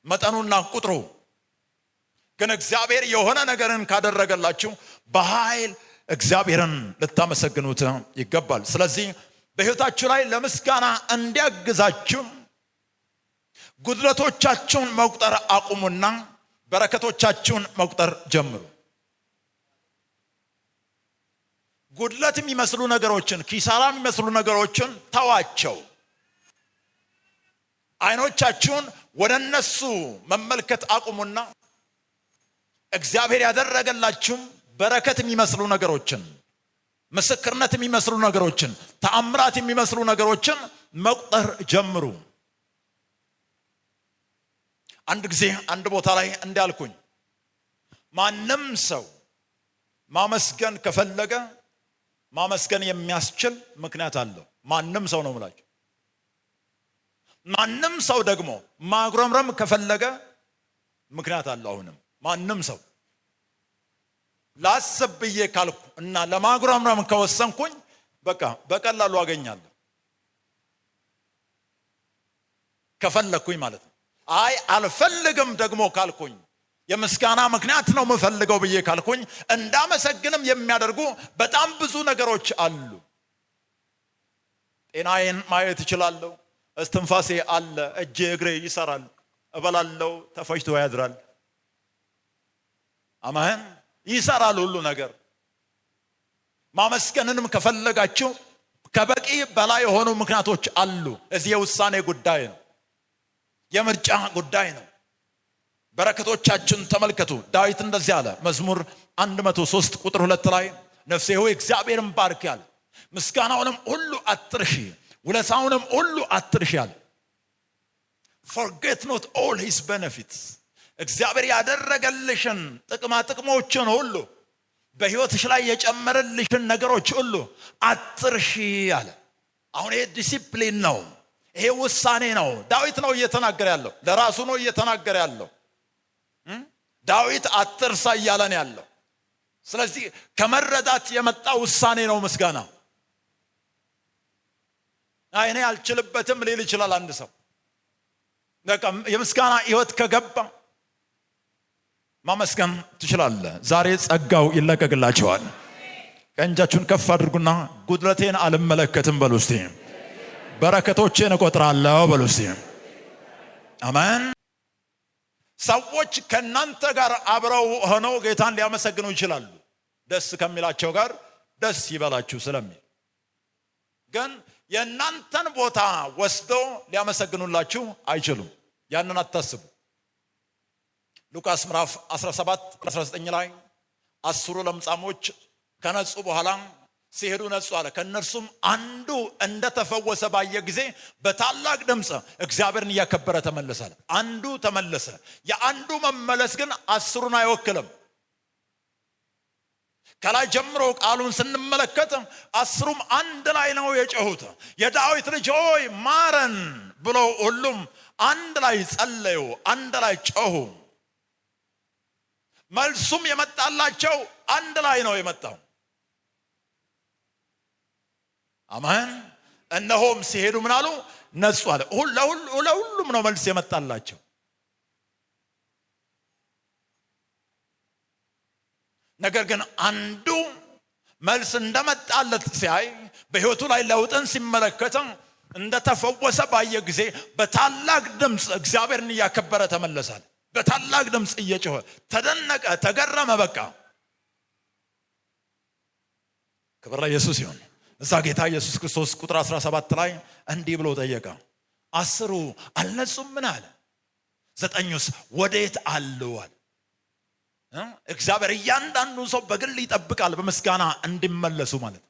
መጠኑና ቁጥሩ። ግን እግዚአብሔር የሆነ ነገርን ካደረገላችሁ በኃይል እግዚአብሔርን ልታመሰግኑት ይገባል። ስለዚህ በሕይወታችሁ ላይ ለምስጋና እንዲያግዛችሁ ጉድለቶቻችሁን መቁጠር አቁሙና በረከቶቻችሁን መቁጠር ጀምሩ። ጉድለት የሚመስሉ ነገሮችን፣ ኪሳራ የሚመስሉ ነገሮችን ተዋቸው። አይኖቻችሁን ወደ እነሱ መመልከት አቁሙና እግዚአብሔር ያደረገላችሁም በረከት የሚመስሉ ነገሮችን፣ ምስክርነት የሚመስሉ ነገሮችን፣ ተአምራት የሚመስሉ ነገሮችን መቁጠር ጀምሩ። አንድ ጊዜ አንድ ቦታ ላይ እንዳልኩኝ ማንም ሰው ማመስገን ከፈለገ ማመስገን የሚያስችል ምክንያት አለው። ማንም ሰው ነው የምላችሁ። ማንም ሰው ደግሞ ማጉረምረም ከፈለገ ምክንያት አለው። አሁንም ማንም ሰው ላስብ ብዬ ካልኩ እና ለማጉረምረም ከወሰንኩኝ በቃ በቀላሉ አገኛለሁ፣ ከፈለኩኝ ማለት ነው። አይ አልፈልግም ደግሞ ካልኩኝ የምስጋና ምክንያት ነው የምፈልገው ብዬ ካልኩኝ እንዳመሰግንም የሚያደርጉ በጣም ብዙ ነገሮች አሉ። ጤናዬን ማየት እችላለሁ፣ እስትንፋሴ አለ፣ እጄ እግሬ ይሰራል፣ እበላለሁ፣ ተፈጭቶ ያድራል። አማን ይሰራል ሁሉ ነገር። ማመስገንንም ከፈለጋችሁ ከበቂ በላይ የሆኑ ምክንያቶች አሉ። እዚህ የውሳኔ ጉዳይ ነው፣ የምርጫ ጉዳይ ነው። በረከቶቻችን ተመልከቱ። ዳዊት እንደዚህ አለ፣ መዝሙር 103 ቁጥር 2 ላይ ነፍሴ ሆይ እግዚአብሔርን ባርክ ያለ፣ ምስጋናውንም ሁሉ አትርሺ፣ ውለታውንም ሁሉ አትርሺ አለ። forget not all his benefits። እግዚአብሔር ያደረገልሽን ጥቅማ ጥቅሞችን ሁሉ፣ በሕይወትሽ ላይ የጨመረልሽን ነገሮች ሁሉ አትርሺ አለ። አሁን ይሄ ዲሲፕሊን ነው፣ ይሄ ውሳኔ ነው። ዳዊት ነው እየተናገረ ያለው፣ ለራሱ ነው እየተናገረ ያለው። ዳዊት አትርሳ እያለን ያለው። ስለዚህ ከመረዳት የመጣ ውሳኔ ነው ምስጋና። እኔ አልችልበትም ሊል ይችላል አንድ ሰው። በቃ የምስጋና ሕይወት ከገባ ማመስገን ትችላለህ። ዛሬ ጸጋው ይለቀቅላችኋል። ቀንጃችሁን ከፍ አድርጉና ጉድለቴን አልመለከትም በሉ እስቲ። በረከቶቼን እቆጥራለሁ በሉ እስቲ። አሜን። ሰዎች ከናንተ ጋር አብረው ሆነው ጌታን ሊያመሰግኑ ይችላሉ፣ ደስ ከሚላቸው ጋር ደስ ይበላችሁ ስለሚል። ግን የናንተን ቦታ ወስደው ሊያመሰግኑላችሁ አይችሉም። ያንን አታስቡ። ሉቃስ ምዕራፍ 17:19 ላይ 10 ለምጻሞች ከነጹ በኋላ ሲሄዱ ነጹ አለ። ከነርሱም አንዱ እንደተፈወሰ ባየ ጊዜ በታላቅ ድምፅ እግዚአብሔርን እያከበረ ተመለሰ አለ። አንዱ ተመለሰ። የአንዱ መመለስ ግን 10ን አይወክልም። ከላይ ጀምሮ ቃሉን ስንመለከት 10ም አንድ ላይ ነው የጮሁት። የዳዊት ልጅ ሆይ ማረን ብሎ ሁሉም አንድ ላይ ጸለዩ፣ አንድ ላይ ጮሁ። መልሱም የመጣላቸው አንድ ላይ ነው የመጣው። አሜን። እነሆም ሲሄዱ ምን አሉ? ነጹ አለ። ለሁሉም ነው መልስ የመጣላቸው። ነገር ግን አንዱ መልስ እንደመጣለት ሲያይ፣ በሕይወቱ ላይ ለውጥን ሲመለከት፣ እንደተፈወሰ ባየ ጊዜ በታላቅ ድምፅ እግዚአብሔርን እያከበረ ተመለሳል። በታላቅ ድምፅ እየጮኸ ተደነቀ፣ ተገረመ። በቃ ክብር ለኢየሱስ ይሁን። እዛ ጌታ ኢየሱስ ክርስቶስ ቁጥር 17 ላይ እንዲህ ብሎ ጠየቀ፣ 10 አልነጹም? ምን አለ? 9ስ ወዴት አሉዋል? እግዚአብሔር እያንዳንዱ ሰው በግል ይጠብቃል በምስጋና እንዲመለሱ ማለት።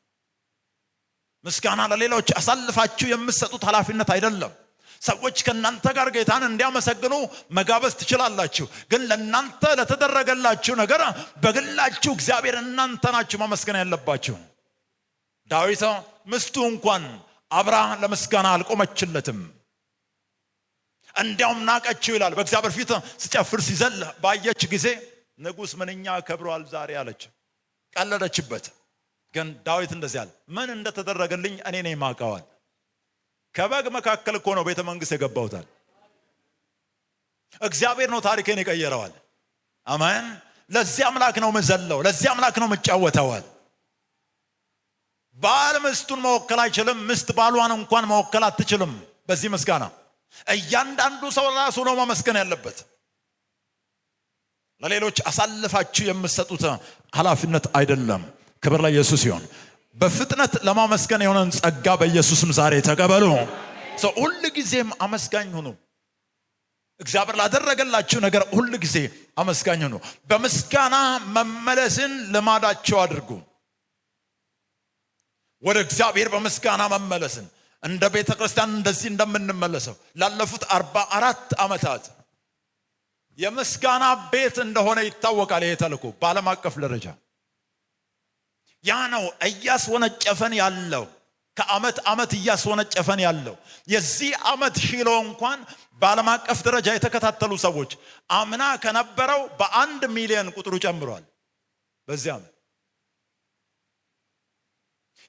ምስጋና ለሌሎች አሳልፋችሁ የምትሰጡት ኃላፊነት አይደለም። ሰዎች ከናንተ ጋር ጌታን እንዲያመሰግኑ መጋበዝ ትችላላችሁ፣ ግን ለናንተ ለተደረገላችሁ ነገር በግላችሁ እግዚአብሔር እናንተ ናችሁ ማመስገን ያለባችሁ። ዳዊት ሚስቱ እንኳን አብራ ለምስጋና አልቆመችለትም፣ እንዲያውም ናቀችው ይላል። በእግዚአብሔር ፊት ሲጨፍር ሲዘል ባየች ጊዜ ንጉሥ ምንኛ ከብሯል ዛሬ አለች፣ ቀለደችበት። ግን ዳዊት እንደዚህ አለ፣ ምን እንደተደረገልኝ እኔ ነኝ ማውቀዋል። ከበግ መካከል እኮ ነው ቤተ መንግስት የገባውታል። እግዚአብሔር ነው ታሪኬን የቀየረዋል። አሜን። ለዚህ አምላክ ነው መዘለው፣ ለዚህ አምላክ ነው መጫወተዋል። ባል ሚስቱን መወከል አይችልም፣ ሚስት ባሏን እንኳን መወከል አትችልም። በዚህ ምስጋና እያንዳንዱ ሰው ራሱ ነው ማመስገን ያለበት። ለሌሎች አሳልፋችሁ የምትሰጡት ኃላፊነት አይደለም። ክብር ለኢየሱስ ይሁን። በፍጥነት ለማመስገን የሆነን ጸጋ በኢየሱስም ዛሬ ተቀበሉ። ሰው ሁሉ ጊዜም አመስጋኝ ሁኑ። እግዚአብሔር ላደረገላችሁ ነገር ሁሉ ጊዜ አመስጋኝ ሁኑ። በምስጋና መመለስን ልማዳችሁ አድርጉ። ወደ እግዚአብሔር በምስጋና መመለስን እንደ ቤተ ክርስቲያን እንደዚህ እንደምንመለሰው ላለፉት 44 ዓመታት የምስጋና ቤት እንደሆነ ይታወቃል። ይሄ ተልእኮ በዓለም አቀፍ ደረጃ ያ ነው እያስወነጨፈን ያለው። ከዓመት ዓመት እያስወነጨፈን ያለው የዚህ ዓመት ሺሎ እንኳን በዓለም አቀፍ ደረጃ የተከታተሉ ሰዎች አምና ከነበረው በ1 ሚሊዮን ቁጥሩ ጨምሯል። በዚህ ዓመት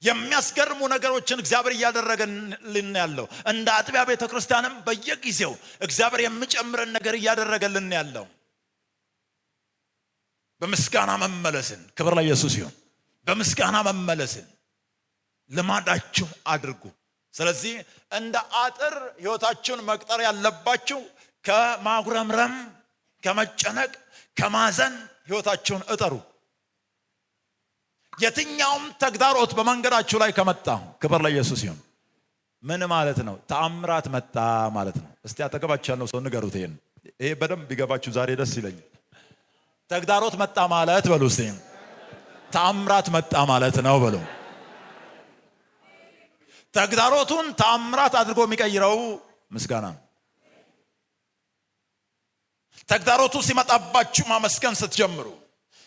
የሚያስገርሙ ነገሮችን እግዚአብሔር እያደረገልን ያለው፣ እንደ አጥቢያ ቤተ ክርስቲያንም በየጊዜው እግዚአብሔር የሚጨምረን ነገር እያደረገልን ያለው በምስጋና መመለስን። ክብር ለኢየሱስ ይሁን። በምስጋና መመለስን ልማዳችሁ አድርጉ። ስለዚህ እንደ አጥር ሕይወታችሁን መቅጠር ያለባችሁ ከማጉረምረም፣ ከመጨነቅ፣ ከማዘን ሕይወታችሁን እጠሩ። የትኛውም ተግዳሮት በመንገዳችሁ ላይ ከመጣ ክብር ለኢየሱስ ይሁን። ምን ማለት ነው? ተአምራት መጣ ማለት ነው። እስቲ አጠገባችሁ ያለው ሰው ንገሩት። ይሄ በደንብ ቢገባችሁ ዛሬ ደስ ይለኛል። ተግዳሮት መጣ ማለት በሉ እስቲ ተአምራት መጣ ማለት ነው በሉ። ተግዳሮቱን ተአምራት አድርጎ የሚቀይረው ምስጋና ነው። ተግዳሮቱ ሲመጣባችሁ ማመስገን ስትጀምሩ፣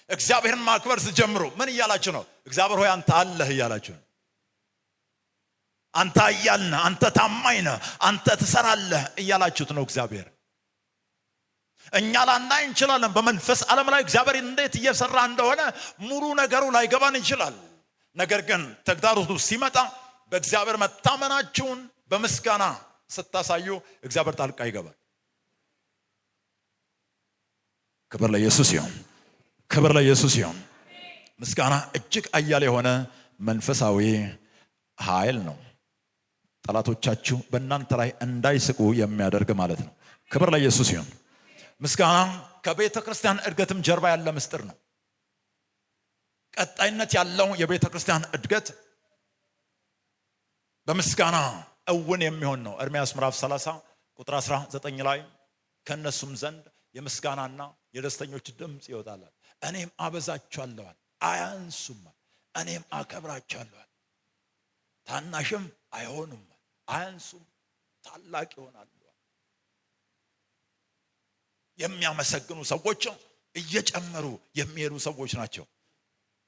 እግዚአብሔርን ማክበር ስትጀምሩ ምን እያላችሁ ነው? እግዚአብሔር ሆይ አንተ አለህ እያላችሁ ነው። አንተ አያልነ፣ አንተ ታማኝ ነህ፣ አንተ ትሰራለህ እያላችሁት ነው እግዚአብሔር። እኛ ላናይ እንችላለን። በመንፈስ ዓለም ላይ እግዚአብሔር እንዴት እየሰራ እንደሆነ ሙሉ ነገሩ ላይገባን ይችላል። ነገር ግን ተግዳሮቱ ሲመጣ በእግዚአብሔር መታመናችሁን በምስጋና ስታሳዩ እግዚአብሔር ጣልቃ ይገባል። ክብር ለኢየሱስ ይሁን። ክብር ለኢየሱስ ይሁን። ምስጋና እጅግ አያሌ የሆነ መንፈሳዊ ኃይል ነው። ጠላቶቻችሁ በእናንተ ላይ እንዳይስቁ የሚያደርግ ማለት ነው። ክብር ለኢየሱስ ይሁን። ምስጋና ከቤተ ክርስቲያን እድገትም ጀርባ ያለ ምስጢር ነው። ቀጣይነት ያለው የቤተ ክርስቲያን እድገት በምስጋና እውን የሚሆን ነው። ኤርምያስ ምዕራፍ 30 ቁጥር 19 ላይ ከነሱም ዘንድ የምስጋናና የደስተኞች ድምጽ ይወጣል፣ እኔም አበዛቸዋለሁ አያንሱም፣ እኔም አከብራቸዋለሁ ታናሽም አይሆኑም፣ አያንሱም ታላቅ ይሆናሉ። የሚያመሰግኑ ሰዎች እየጨመሩ የሚሄዱ ሰዎች ናቸው።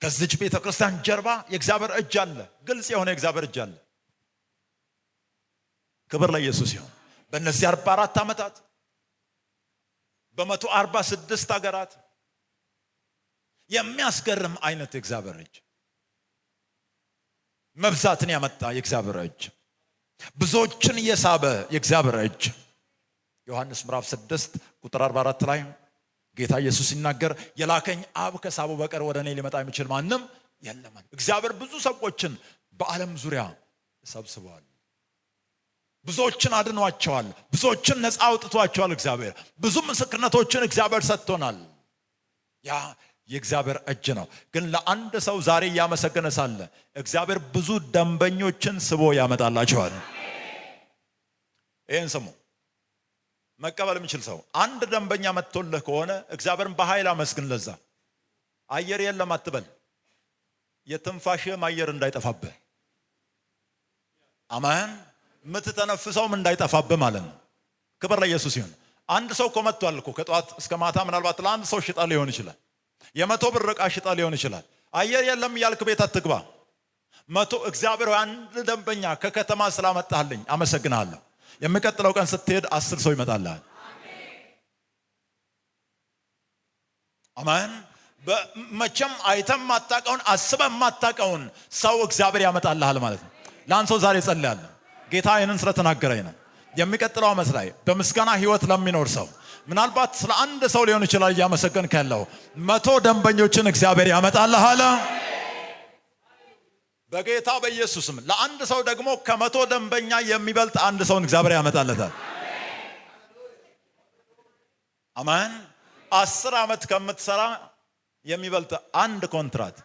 ከዚች ቤተ ክርስቲያን ጀርባ የእግዚአብሔር እጅ አለ። ግልጽ የሆነ የእግዚአብሔር እጅ አለ። ክብር ለኢየሱስ ይሁን። በእነዚህ 44 ዓመታት በ146 ሀገራት የሚያስገርም አይነት የእግዚአብሔር እጅ፣ መብዛትን ያመጣ የእግዚአብሔር እጅ፣ ብዙዎችን የሳበ የእግዚአብሔር እጅ። ዮሐንስ ምዕራፍ 6 ቁጥር 44 ላይ ጌታ ኢየሱስ ሲናገር የላከኝ አብ ከሳበው በቀር ወደ እኔ ሊመጣ የሚችል ማንም የለም። እግዚአብሔር ብዙ ሰዎችን በዓለም ዙሪያ ሰብስበዋል። ብዙዎችን አድኗቸዋል። ብዙዎችን ነፃ አውጥቷቸዋል። እግዚአብሔር ብዙ ምስክርነቶችን እግዚአብሔር ሰጥቶናል። ያ የእግዚአብሔር እጅ ነው። ግን ለአንድ ሰው ዛሬ እያመሰገነ ሳለ እግዚአብሔር ብዙ ደንበኞችን ስቦ ያመጣላቸዋል። ይህን ስሙ። መቀበል የሚችል ሰው አንድ ደንበኛ መጥቶልህ ከሆነ እግዚአብሔርን በኃይል አመስግን። ለዛ አየር የለም አትበል። የትንፋሽም አየር እንዳይጠፋብህ አሜን። የምትተነፍሰውም እንዳይጠፋብህ ማለት ነው። ክብር ለኢየሱስ ይሁን። አንድ ሰው እኮ መጥቷል እኮ ከጧት እስከ ማታ ምናልባት ለአንድ ሰው ሽጣ ሊሆን ይችላል። የ100 ብር ዕቃ ሽጣ ሊሆን ይችላል። አየር የለም እያልክ ቤት አትግባ። እግዚአብሔር አንድ ደንበኛ ከከተማ ስላመጣህልኝ አመሰግናለሁ። የሚቀጥለው ቀን ስትሄድ 10 ሰው ይመጣልሃል። አሜን። መቼም አይተም ማታቀውን አስበም ማታቀውን ሰው እግዚአብሔር ያመጣልሃል ማለት ነው። ለአንድ ሰው ዛሬ ጸልያለሁ። ጌታ ይህንን ስለተናገረኝ ነው። የሚቀጥለው ዓመት ላይ በምስጋና ህይወት ለሚኖር ሰው ምናልባት ስለ አንድ ሰው ሊሆን ይችላል እያመሰገንክ ያለው 100 ደንበኞችን እግዚአብሔር ያመጣልሃል በጌታ በኢየሱስም። ለአንድ ሰው ደግሞ ከ100 ደንበኛ የሚበልጥ አንድ ሰውን እግዚአብሔር ያመጣለታል። አሜን። 10 ዓመት ከምትሰራ የሚበልጥ አንድ ኮንትራት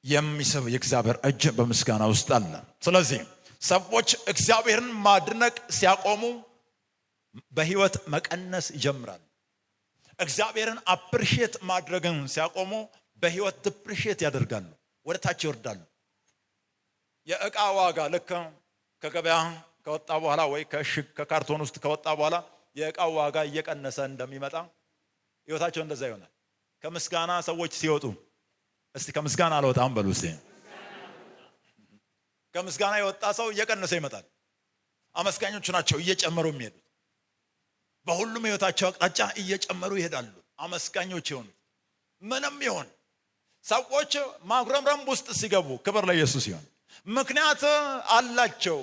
የሚስብ የእግዚአብሔር እጅ በምስጋና ውስጥ አለ። ስለዚህ ሰዎች እግዚአብሔርን ማድነቅ ሲያቆሙ በህይወት መቀነስ ይጀምራል። እግዚአብሔርን አፕሪሺየት ማድረግን ሲያቆሙ በህይወት ዲፕሪሺየት ያደርጋሉ፣ ወደ ታች ይወርዳሉ። የእቃ ዋጋ ልክ ከገበያ ከወጣ በኋላ ወይ ከካርቶን ውስጥ ከወጣ በኋላ የእቃው ዋጋ እየቀነሰ እንደሚመጣ ህይወታቸው እንደዛ ይሆናል። ከምስጋና ሰዎች ሲወጡ እስቲ ከምስጋና አልወጣም በሉ እስቲ። ከምስጋና የወጣ ሰው እየቀነሰ ይመጣል። አመስጋኞች ናቸው እየጨመሩ የሚሄዱት። በሁሉም ህይወታቸው አቅጣጫ እየጨመሩ ይሄዳሉ። አመስጋኞች ይሆኑ ምንም ይሆን ሰዎች ማጉረምረም ውስጥ ሲገቡ ክብር ለኢየሱስ ይሁን። ምክንያት አላቸው።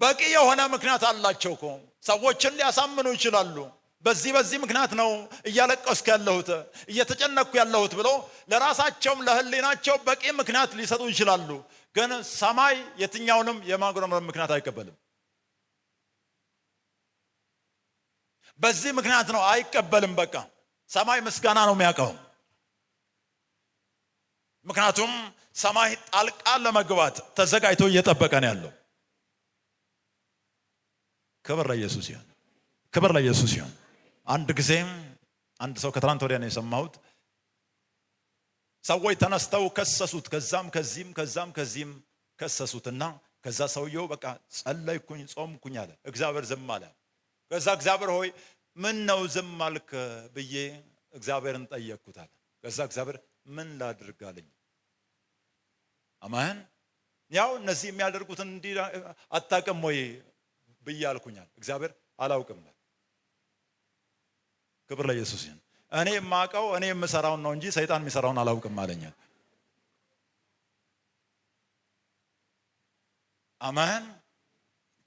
በቂ የሆነ ምክንያት አላቸው እኮ ሰዎችን ሊያሳምኑ ይችላሉ። በዚህ ምክንያት ነው እያለቀስኩ ያለሁት እየተጨነቅኩ ያለሁት ብሎ ለራሳቸውም ለህሊናቸው በቂ ምክንያት ሊሰጡ ይችላሉ። ግን ሰማይ የትኛውንም የማጉረምረም ምክንያት አይቀበልም። በዚህ ምክንያት ነው አይቀበልም። በቃ ሰማይ ምስጋና ነው የሚያውቀው። ምክንያቱም ሰማይ ጣልቃ ለመግባት ተዘጋጅቶ እየጠበቀ ነው ያለው። ክብር ለኢየሱስ ይሁን። ክብር ለኢየሱስ ይሁን። አንድ ጊዜም አንድ ሰው ከትናንት ወዲያ ነው የሰማሁት። ሰዎች ተነስተው ከሰሱት። ከዛም ከዚህም ከሰሱትና ከዛ ሰውየው በቃ ጸለይኩኝ ጾምኩኝ አለ። እግዚአብሔር ዝም አለ። ከዛ እግዚአብሔር ሆይ ምን ነው ዝም አልክ ብዬ እግዚአብሔርን ጠየቅኩት አለ። ከዛ እግዚአብሔር ምን ላድርግ አለኝ። አሜን። ያው እነዚህ የሚያደርጉትን እንዲህ አታውቅም ወይ ብዬ አልኩኛል። እግዚአብሔር አላውቅም። ክብር ለኢየሱስ ይሁን። እኔ የማውቀው እኔ የምሰራውን ነው እንጂ ሰይጣን የሚሰራውን አላውቅም አለኝ። አሜን።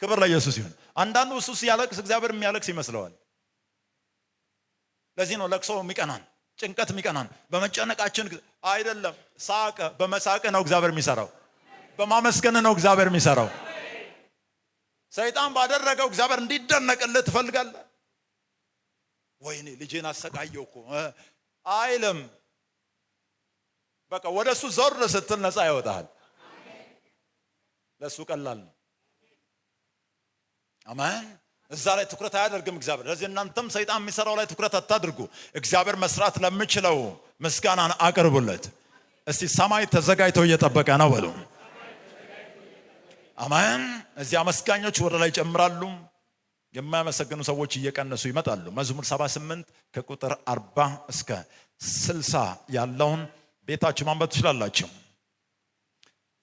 ክብር ለኢየሱስ ይሁን። አንዳንዱ እሱ ሲያለቅስ እግዚአብሔር የሚያለቅስ ይመስለዋል። ለዚህ ነው ለቅሶ የሚቀናን፣ ጭንቀት የሚቀናን። በመጨነቃችን አይደለም። በመሳቅ ነው እግዚአብሔር የሚሰራው። በማመስገን ነው እግዚአብሔር የሚሰራው። ሰይጣን ባደረገው እግዚአብሔር እንዲደነቅልህ ትፈልጋለህ? ወይኔ ልጄን አሰቃየው እኮ አይልም። በቃ ወደሱ ዞር ስትል ነፃ ያወጣል። ለሱ ቀላል ነው። አሜን። እዛ ላይ ትኩረት አያደርግም እግዚአብሔር። ስለዚህ እናንተም ሰይጣን የሚሰራው ላይ ትኩረት አታድርጉ። እግዚአብሔር መስራት ለሚችለው ምስጋናን አቅርቡለት። እስቲ ሰማይ ተዘጋጅቶ እየጠበቀ ነው በሉ። አሜን። እዚህ አመስጋኞች ወደ ላይ ይጨምራሉ፣ የማያመሰግኑ ሰዎች እየቀነሱ ይመጣሉ። መዝሙር 78 ከቁጥር 40 እስከ 60 ያለውን ቤታችሁ ማንበብ ትችላላችሁ።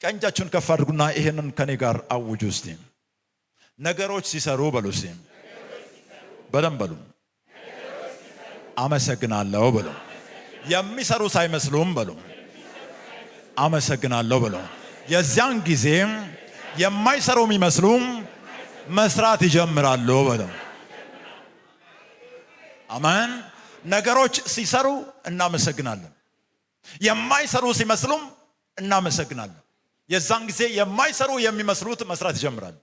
ቀኝ እጃችሁን ከፍ አድርጉና ይሄንን ከኔ ጋር አውጁ እስቲ። ነገሮች ሲሰሩ በሉ እስቲ። በደንብ በሉ። አመሰግናለሁ በሉ። የሚሰሩ ሳይመስሉም በሉ አመሰግናለሁ በሉ። የዚያን ጊዜ የማይሰሩ የሚመስሉ መስራት ይጀምራሉ በሉ። አሜን። ነገሮች ሲሰሩ እናመሰግናለን። የማይሰሩ ሲመስሉም እናመሰግናለን። የዛን ጊዜ የማይሰሩ የሚመስሉት መስራት ይጀምራሉ።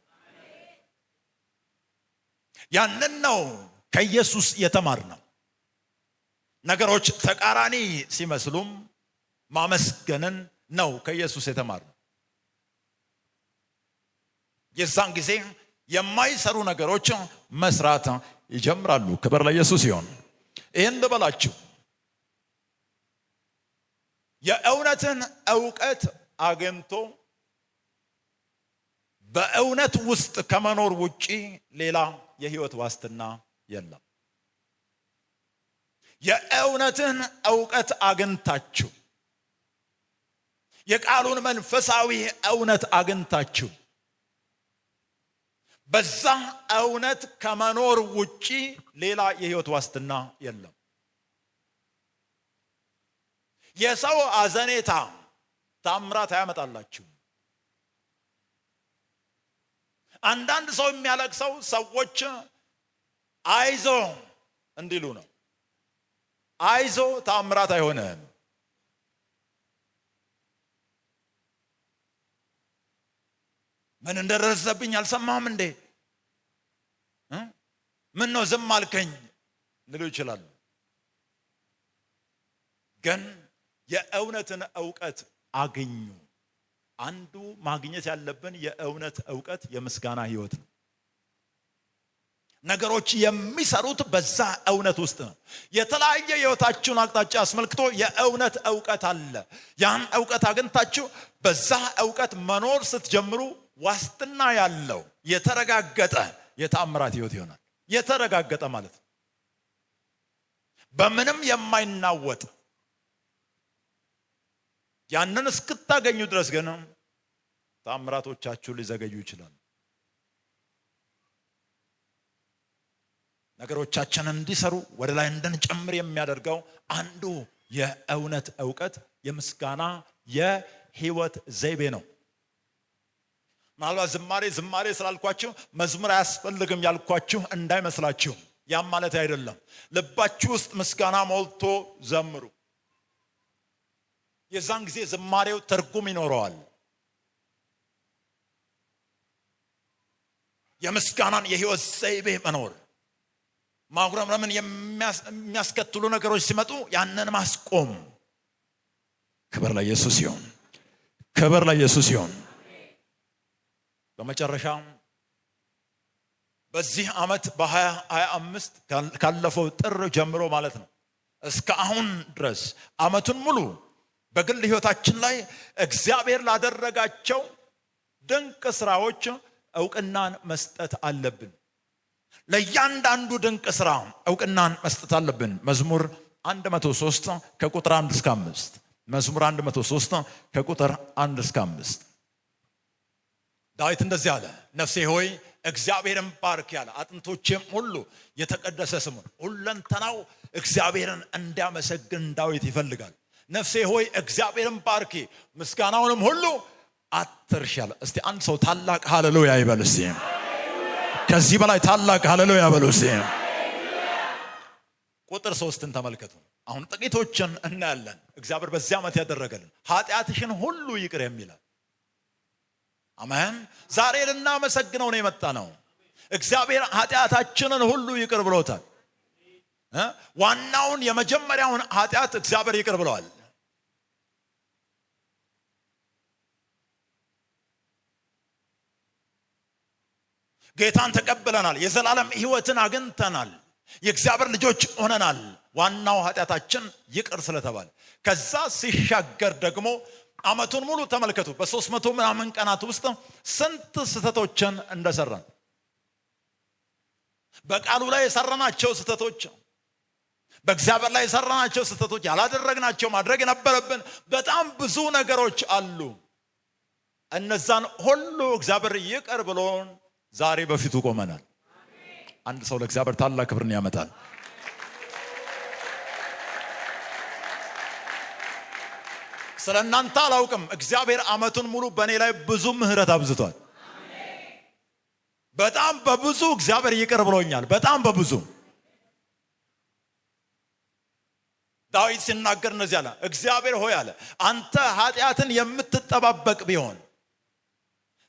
ያንን ነው ከኢየሱስ የተማርነው። ነገሮች ተቃራኒ ሲመስሉም ማመስገንን ነው ከኢየሱስ የተማርነው። የዛን ጊዜ የማይሰሩ ነገሮች መስራት ይጀምራሉ። ክብር ለኢየሱስ ይሁን። ይሄን ልበላችሁ፣ የእውነትን ዕውቀት አግኝቶ በእውነት ውስጥ ከመኖር ውጪ ሌላ የህይወት ዋስትና የለም። የእውነትን ዕውቀት አግኝታችሁ የቃሉን መንፈሳዊ እውነት አግኝታችሁ በዛ እውነት ከመኖር ውጪ ሌላ የህይወት ዋስትና የለም። የሰው አዘኔታ ታምራት አያመጣላችሁ። አንዳንድ ሰው የሚያለቅሰው ሰዎች አይዞ እንዲሉ ነው። አይዞ ታምራት አይሆንም። ምን እንደደረሰብኝ አልሰማህም እንዴ? ምን ነው ዝም አልከኝ ሊሉ ይችላሉ። ግን የእውነትን ዕውቀት አግኙ። አንዱ ማግኘት ያለብን የእውነት ዕውቀት የምስጋና ህይወት ነው። ነገሮች የሚሰሩት በዛ እውነት ውስጥ ነው። የተለያየ ህይወታችሁን አቅጣጫ አስመልክቶ የእውነት ዕውቀት አለ። ያን ዕውቀት አግኝታችሁ በዛ ዕውቀት መኖር ስትጀምሩ ዋስትና ያለው የተረጋገጠ የተአምራት ህይወት ይሆናል። የተረጋገጠ ማለት በምንም የማይናወጥ። ያንን እስክታገኙ ድረስ ግን ተአምራቶቻችሁ ሊዘገዩ ይችላሉ። ነገሮቻችንን እንዲሰሩ ወደ ላይ እንድንጨምር የሚያደርገው አንዱ የእውነት ዕውቀት የምስጋና የህይወት ዘይቤ ነው። ምናልባት ዝማሬ ስላልኳችሁ መዝሙር አያስፈልግም ያልኳችሁ እንዳይመስላችሁ። ያም ማለት አይደለም። ልባችሁ ውስጥ ምስጋና ሞልቶ ዘምሩ። የዛን ጊዜ ዝማሬው ትርጉም ይኖረዋል። የምስጋናን የህይወት ዘይቤ መኖር፣ ማጉረምረምን የሚያስከትሉ ነገሮች ሲመጡ ያንን ማስቆም። ክብር ለኢየሱስ ይሁን። ክብር ለኢየሱስ ይሁን። በመጨረሻ በዚህ ዓመት በ2025 ካለፈው ጥር ጀምሮ ማለት ነው እስከ አሁን ድረስ ዓመቱን ሙሉ በግል ህይወታችን ላይ እግዚአብሔር ላደረጋቸው ድንቅ ስራዎች ዕውቅናን መስጠት አለብን። ለእያንዳንዱ ድንቅ ስራ ዕውቅናን መስጠት አለብን። መዝሙር 103 ከቁጥር 1 እስከ 5 መዝሙር 103 ከቁጥር 1 እስከ 5 ዳዊት እንደዚህ አለ። ነፍሴ ሆይ እግዚአብሔርን ባርክ ያለ፣ አጥንቶቼም ሁሉ የተቀደሰ ስሙን። ሁለንተናው እግዚአብሔርን እንዲያመሰግን ዳዊት ይፈልጋል። ነፍሴ ሆይ እግዚአብሔርን ባርኪ፣ ምስጋናውንም ሁሉ አትርሻል። እስቲ አንድ ሰው ታላቅ ሃሌሉያ ይበል። እስቲ ከዚህ በላይ ታላቅ ሃሌሉያ በሉ። እስቲ ቁጥር 3ን ተመልከቱ። አሁን ጥቂቶችን እናያለን። እግዚአብሔር በዚህ ዓመት ያደረገልን ኃጢአትሽን ሁሉ ይቅር የሚላል። አሜን። ዛሬ ልናመሰግነው ነው የመጣ ነው። እግዚአብሔር ኃጢአታችንን ሁሉ ይቅር ብሎታል። ዋናውን የመጀመሪያውን ኃጢአት እግዚአብሔር ይቅር ብለዋል። ጌታን ተቀብለናል። የዘላለም ህይወትን አግኝተናል። የእግዚአብሔር ልጆች ሆነናል። ዋናው ኃጢአታችን ይቅር ስለተባለ ከዛ ሲሻገር ደግሞ ዓመቱን ሙሉ ተመልከቱ። በ300 ምናምን ቀናት ውስጥ ስንት ስህተቶችን እንደሰራን፣ በቃሉ ላይ የሰራናቸው ስህተቶች፣ በእግዚአብሔር ላይ የሰራናቸው ስህተቶች፣ ያላደረግናቸው ማድረግ የነበረብን በጣም ብዙ ነገሮች አሉ። እነዛን ሁሉ እግዚአብሔር ይቅር ብሎን ዛሬ በፊቱ ቆመናል። አንድ ሰው ለእግዚአብሔር ታላቅ ክብርን ያመጣል። ስለ እናንተ አላውቅም፣ እግዚአብሔር ዓመቱን ሙሉ በእኔ ላይ ብዙ ምህረት አብዝቷል። በጣም በብዙ እግዚአብሔር ይቅር ብሎኛል። በጣም በብዙ። ዳዊት ሲናገር እንደዚህ አለ። እግዚአብሔር ሆይ አለ፣ አንተ ኃጢአትን የምትጠባበቅ ቢሆን፣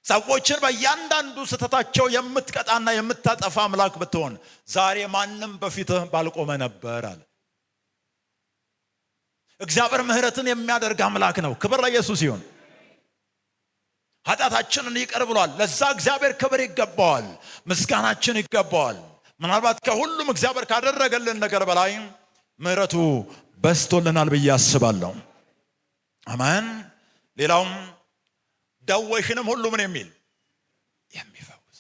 ሰዎችን በእያንዳንዱ ስህተታቸው የምትቀጣና የምታጠፋ አምላክ ብትሆን ዛሬ ማንም በፊትህ ባልቆመ ነበር አለ። እግዚአብሔር ምህረትን የሚያደርግ አምላክ ነው። ክብር ለኢየሱስ ይሁን። ኃጢአታችንን ይቅር ብሏል። ለዛ እግዚአብሔር ክብር ይገባዋል፣ ምስጋናችን ይገባዋል። ምናልባት ከሁሉም እግዚአብሔር ካደረገልን ነገር በላይ ምህረቱ በስቶልናል ብዬ አስባለሁ። አሜን። ሌላውም ደዌሽንም ሁሉ ምን የሚል የሚፈውስ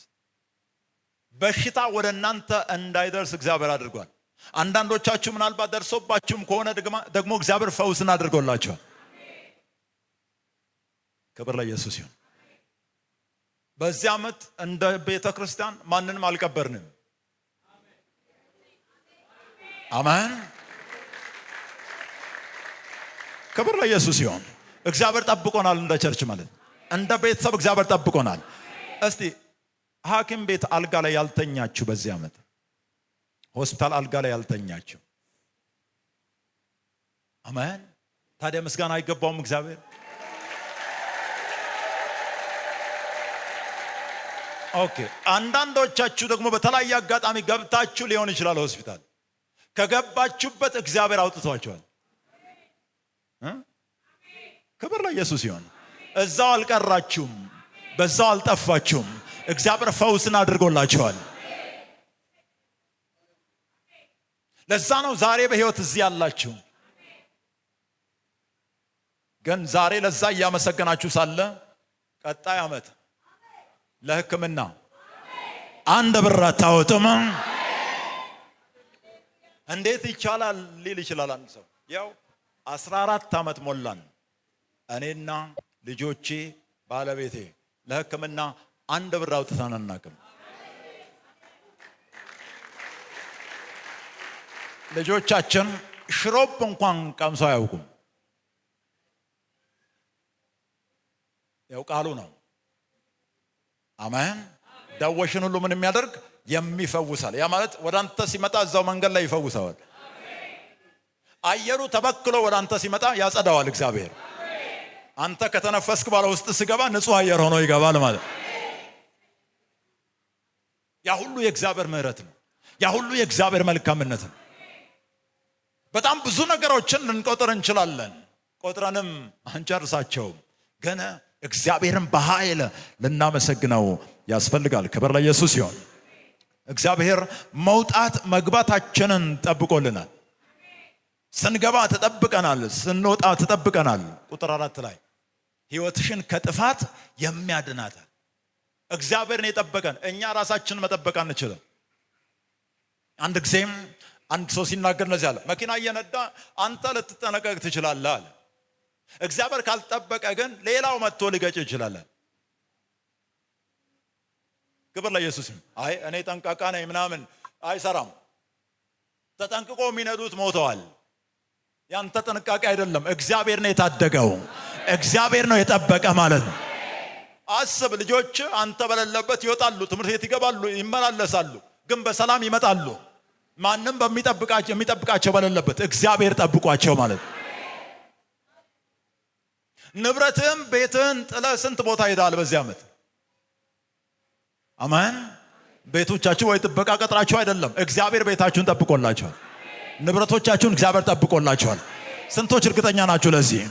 በሽታ ወደ እናንተ እንዳይደርስ እግዚአብሔር አድርጓል። አንዳንዶቻችሁ ምናልባት ደርሶባችሁም ከሆነ ደግሞ እግዚአብሔር ፈውስን አድርጎላችኋል። ክብር ለኢየሱስ ይሁን። በዚህ ዓመት እንደ ቤተ ክርስቲያን ማንንም አልቀበርንም። አሜን። ክብር ለኢየሱስ ይሁን። እግዚአብሔር ጠብቆናል። እንደ ቸርች ማለት እንደ ቤተሰብ እግዚአብሔር ጠብቆናል። እስቲ ሐኪም ቤት አልጋ ላይ ያልተኛችሁ፣ በዚህ ዓመት ሆስፒታል አልጋ ላይ ያልተኛችሁ፣ አሜን። ታዲያ ምስጋና አይገባውም እግዚአብሔር? ኦኬ። አንዳንዶቻችሁ ደግሞ በተለያየ አጋጣሚ ገብታችሁ ሊሆን ይችላል ሆስፒታል። ከገባችሁበት እግዚአብሔር አውጥቷችኋል። ክብር ለኢየሱስ ይሁን። እዛው አልቀራችሁም፣ በዛው አልጠፋችሁም። እግዚአብሔር ፈውስን አድርጎላችኋል። ለዛ ነው ዛሬ በሕይወት እዚህ ያላችሁ። ግን ዛሬ ለዛ እያመሰገናችሁ ሳለ ቀጣይ ዓመት ለሕክምና አንድ ብር አታወጡም። እንዴት ይቻላል ሊል ይችላል አንድ ሰው። ያው 14 ዓመት ሞላን እኔና ልጆቼ ባለቤቴ ለሕክምና አንድ ብር አውጥተን አናውቅም። ልጆቻችን ሽሮፕ እንኳን ቀምሰው አያውቁም። ያው ቃሉ ነው። አሜን። ደዌሽን ሁሉ ምን የሚያደርግ የሚፈውሳል። ያ ማለት ወደ አንተ ሲመጣ እዛው መንገድ ላይ ይፈውሰዋል። አየሩ ተበክሎ ወደ አንተ ሲመጣ ያጸዳዋል እግዚአብሔር። አንተ ከተነፈስክ ባለ ውስጥ ሲገባ ንጹህ አየር ሆኖ ይገባል ማለት። ያ ሁሉ የእግዚአብሔር ምህረት ነው። ያ ሁሉ የእግዚአብሔር መልካምነት ነው። በጣም ብዙ ነገሮችን ልንቆጥር እንችላለን፣ ቆጥረንም አንጨርሳቸውም። ግን እግዚአብሔርን በኃይል ልናመሰግነው ያስፈልጋል። ክብር ለኢየሱስ ይሁን። እግዚአብሔር መውጣት መግባታችንን ጠብቆልናል። ስንገባ ተጠብቀናል፣ ስንወጣ ተጠብቀናል። ቁጥር 4 ላይ ሕይወትሽን ከጥፋት የሚያድናታል። እግዚአብሔርን የጠበቀን እኛ ራሳችንን መጠበቅ አንችልም። አንድ ጊዜም አንድ ሰው ሲናገር እንደዚህ አለ፣ መኪና እየነዳ አንተ ልትጠነቀቅ ትችላለህ አለ። እግዚአብሔር ካልጠበቀ ግን ሌላው መጥቶ ሊገጭ ይችላል። ክብር ለኢየሱስ። አይ እኔ ጠንቃቃ ነኝ ምናምን አይሰራም። ተጠንቅቆ የሚነዱት ሞተዋል። ያንተ ጥንቃቄ አይደለም፣ እግዚአብሔር ነው የታደገው፣ እግዚአብሔር ነው የጠበቀ ማለት ነው። አስብ፣ ልጆች አንተ በሌለበት ይወጣሉ፣ ትምህርት ቤት ይገባሉ፣ ይመላለሳሉ፣ ግን በሰላም ይመጣሉ። ማንም የሚጠብቃቸው በሌለበት እግዚአብሔር ጠብቋቸው ማለት ነው። ንብረትህም ቤትህን ጥለህ ስንት ቦታ ሄዳል በዚህ ዓመት? አሜን። ቤቶቻችሁ ወይ ጥበቃ ቀጥራችሁ አይደለም፣ እግዚአብሔር ቤታችሁን ጠብቆላችኋል። ንብረቶቻችሁን እግዚአብሔር ጠብቆላችኋል። ስንቶች እርግጠኛ ናችሁ ለዚህ?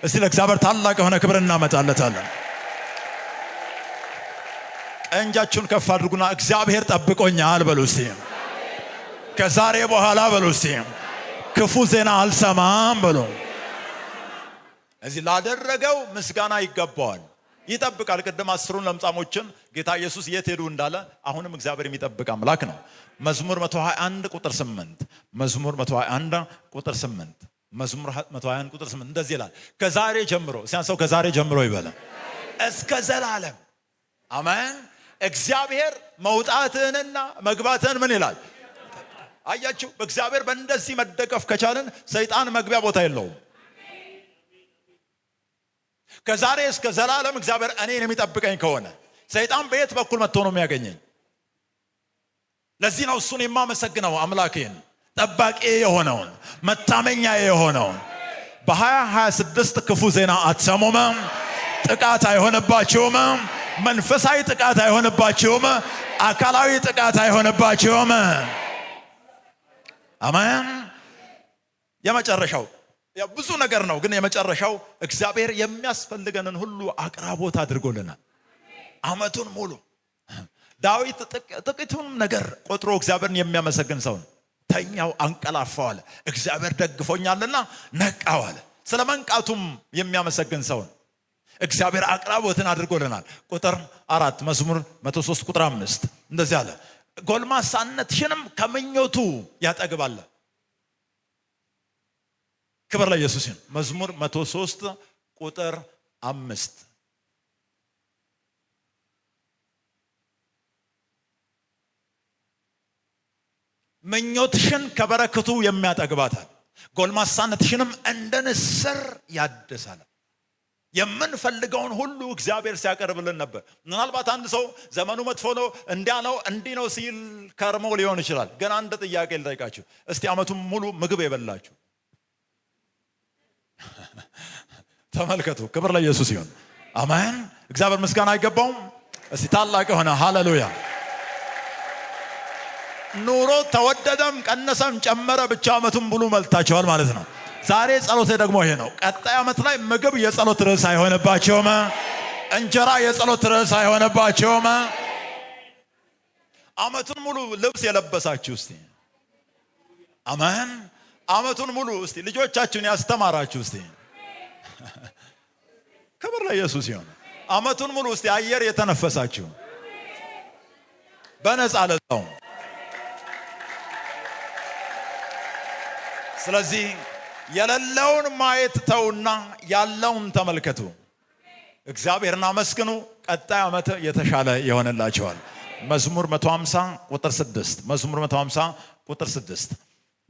እስቲ ለእግዚአብሔር ታላቅ የሆነ ክብር እናመጣለታለን። ቀንጃችሁን ከፍ አድርጉና እግዚአብሔር ጠብቆኛል በሉ እስቲ። ከዛሬ በኋላ በሉ እስቲ ክፉ ዜና አልሰማም በሉ። እዚህ ላደረገው ምስጋና ይገባዋል። ይጠብቃል። ቅድም 10 ለምጻሞችን ጌታ ኢየሱስ የት ሄዱ እንዳለ አሁንም እግዚአብሔር የሚጠብቅ አምላክ ነው። መዝሙር 121 ቁጥር 8 መዝሙር 121 ቁጥር 8 መዝሙር 121 ቁጥር 8 እንደዚህ ይላል፣ ከዛሬ ጀምሮ ሲያንሰው ከዛሬ ጀምሮ ይበለ እስከ ዘላለም። አሜን። እግዚአብሔር መውጣትህንና መግባትህን ምን ይላል? አያችሁ፣ በእግዚአብሔር በእንደዚህ መደገፍ ከቻልን ሰይጣን መግቢያ ቦታ የለውም። ከዛሬ እስከ ዘላለም እግዚአብሔር እኔን የሚጠብቀኝ ከሆነ ሰይጣን በየት በኩል መጥቶ ነው የሚያገኘኝ? ለዚህ ነው እሱን የማመሰግነው አምላኬን፣ ጠባቂ የሆነውን መታመኛ የሆነውን። በ2026 ክፉ ዜና አትሰሙም። ጥቃት አይሆንባችሁም። መንፈሳዊ ጥቃት አይሆንባችሁም። አካላዊ ጥቃት አይሆንባችሁም። አሜን። የመጨረሻው ያ ብዙ ነገር ነው፣ ግን የመጨረሻው እግዚአብሔር የሚያስፈልገንን ሁሉ አቅራቦት አድርጎልናል ዓመቱን ሙሉ። ዳዊት ጥቂቱን ነገር ቆጥሮ እግዚአብሔርን የሚያመሰግን ሰው ነው። ተኛው አንቀላፋው አለ፣ እግዚአብሔር ደግፎኛልና ነቃው አለ። ስለ መንቃቱም የሚያመሰግን ሰው ነው። እግዚአብሔር አቅራቦትን አድርጎልናል። ቁጥር 4 መዝሙር 103 ቁጥር 5 እንደዚህ አለ፣ ጎልማሳነትሽንም ከምኞቱ ያጠግባል። ክብር ለኢየሱስ ይሁን። መዝሙር 103 ቁጥር 5 ምኞትሽን ከበረከቱ የሚያጠግባታል፣ ጎልማሳነትሽንም እንደ ንስር ያድሳል። የምንፈልገውን ሁሉ እግዚአብሔር ሲያቀርብልን ነበር። ምናልባት አንድ ሰው ዘመኑ መጥፎ ነው እንዲያ ነው እንዲህ ነው ሲል ከርሞ ሊሆን ይችላል። ግን አንድ ጥያቄ ልጠይቃችሁ። እስቲ ዓመቱን ሙሉ ምግብ የበላችሁ ተመልከቱ። ክብር ለኢየሱስ ይሁን። አሜን። እግዚአብሔር ምስጋና አይገባውም? እስቲ ታላቅ የሆነ ሃሌሉያ። ኑሮ ተወደደም ቀነሰም ጨመረ ብቻ ዓመቱን ሙሉ መልታቸዋል ማለት ነው። ዛሬ ጸሎቴ ደግሞ ይሄ ነው። ቀጣይ ዓመት ላይ ምግብ የጸሎት ርዕስ አይሆንባቸውም። እንጀራ የጸሎት ርዕስ አይሆንባቸውም። ዓመቱን ሙሉ ልብስ የለበሳችሁ እስቲ አሜን። ዓመቱን ሙሉ እስቲ ልጆቻችሁን ያስተማራችሁ እስቲ ክብር ለኢየሱስ ይሁን። ዓመቱን ሙሉ እስቲ አየር የተነፈሳችሁ በነፃ ለዛው። ስለዚህ የሌለውን ማየት ተውና ያለውን ተመልከቱ። እግዚአብሔርን አመስግኑ። ቀጣይ ዓመት የተሻለ ይሆንላችኋል። መዝሙር 150 ቁጥር 6 መዝሙር 150 ቁጥር 6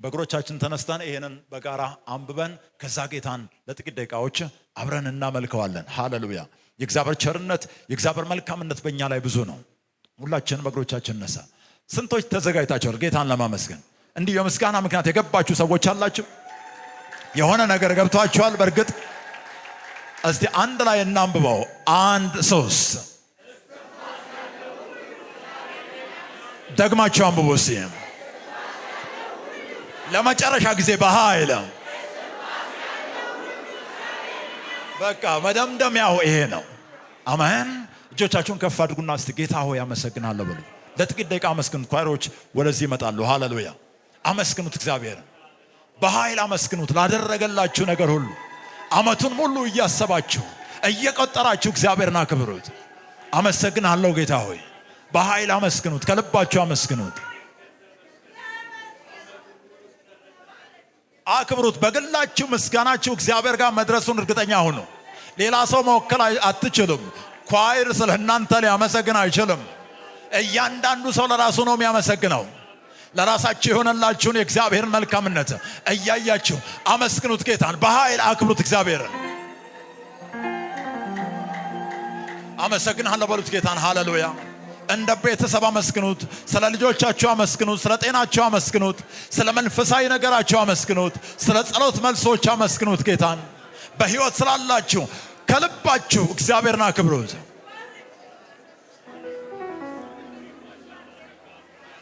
በእግሮቻችን ተነስተን ይሄንን በጋራ አንብበን ከዛ ጌታን ለጥቂት ደቂቃዎች አብረን እናመልከዋለን። ሃሌሉያ። የእግዚአብሔር ቸርነት የእግዚአብሔር መልካምነት በእኛ ላይ ብዙ ነው። ሁላችንም በእግሮቻችን ነሳ። ስንቶች ተዘጋጅታችኋል ጌታን ለማመስገን? እንዲህ የምስጋና ምክንያት የገባችሁ ሰዎች አላችሁ? የሆነ ነገር ገብቷችኋል? በእርግጥ እስቲ አንድ ላይ እናንብበው። 1 3 ደግማችሁ አንብቡ እስቲ ለመጨረሻ ጊዜ በኃይል። በቃ መደምደሚያው ይሄ ነው። አሜን። እጆቻችሁን ከፍ አድርጉና እስቲ ጌታ ሆይ አመሰግናለሁ በሉ። ለጥቂት ደቂቃ አመስግኑት። ኳይሮች ወደዚህ ይመጣሉ። ሃሌሉያ። አመስግኑት እግዚአብሔርን በኃይል አመስግኑት። ላደረገላችሁ ነገር ሁሉ ዓመቱን ሙሉ እያሰባችሁ እየቆጠራችሁ እግዚአብሔርን አክብሩት። አመሰግናለሁ ጌታ ሆይ በኃይል አመስግኑት። ከልባችሁ አመስግኑት፣ አክብሩት። በግላችሁ ምስጋናችሁ እግዚአብሔር ጋር መድረሱን እርግጠኛ ሁኑ። ሌላ ሰው መወከል አትችሉም። ኳይር ስለ እናንተ ሊያመሰግን አይችልም። እያንዳንዱ ሰው ለራሱ ነው የሚያመሰግነው። ለራሳችሁ የሆነላችሁን የእግዚአብሔርን መልካምነት እያያችሁ አመስግኑት። ጌታን በኃይል አክብሩት። እግዚአብሔርን አመሰግናለሁ በሉት ጌታን። ሃሌሉያ። እንደ ቤተሰብ አመስግኑት። ስለ ልጆቻችሁ አመስግኑት። ስለ ጤናችሁ አመስግኑት። ስለ መንፈሳዊ ነገራችሁ አመስግኑት። ስለ ጸሎት መልሶች አመስግኑት። ጌታን በሕይወት ስላላችሁ ከልባችሁ እግዚአብሔርን አክብሩት።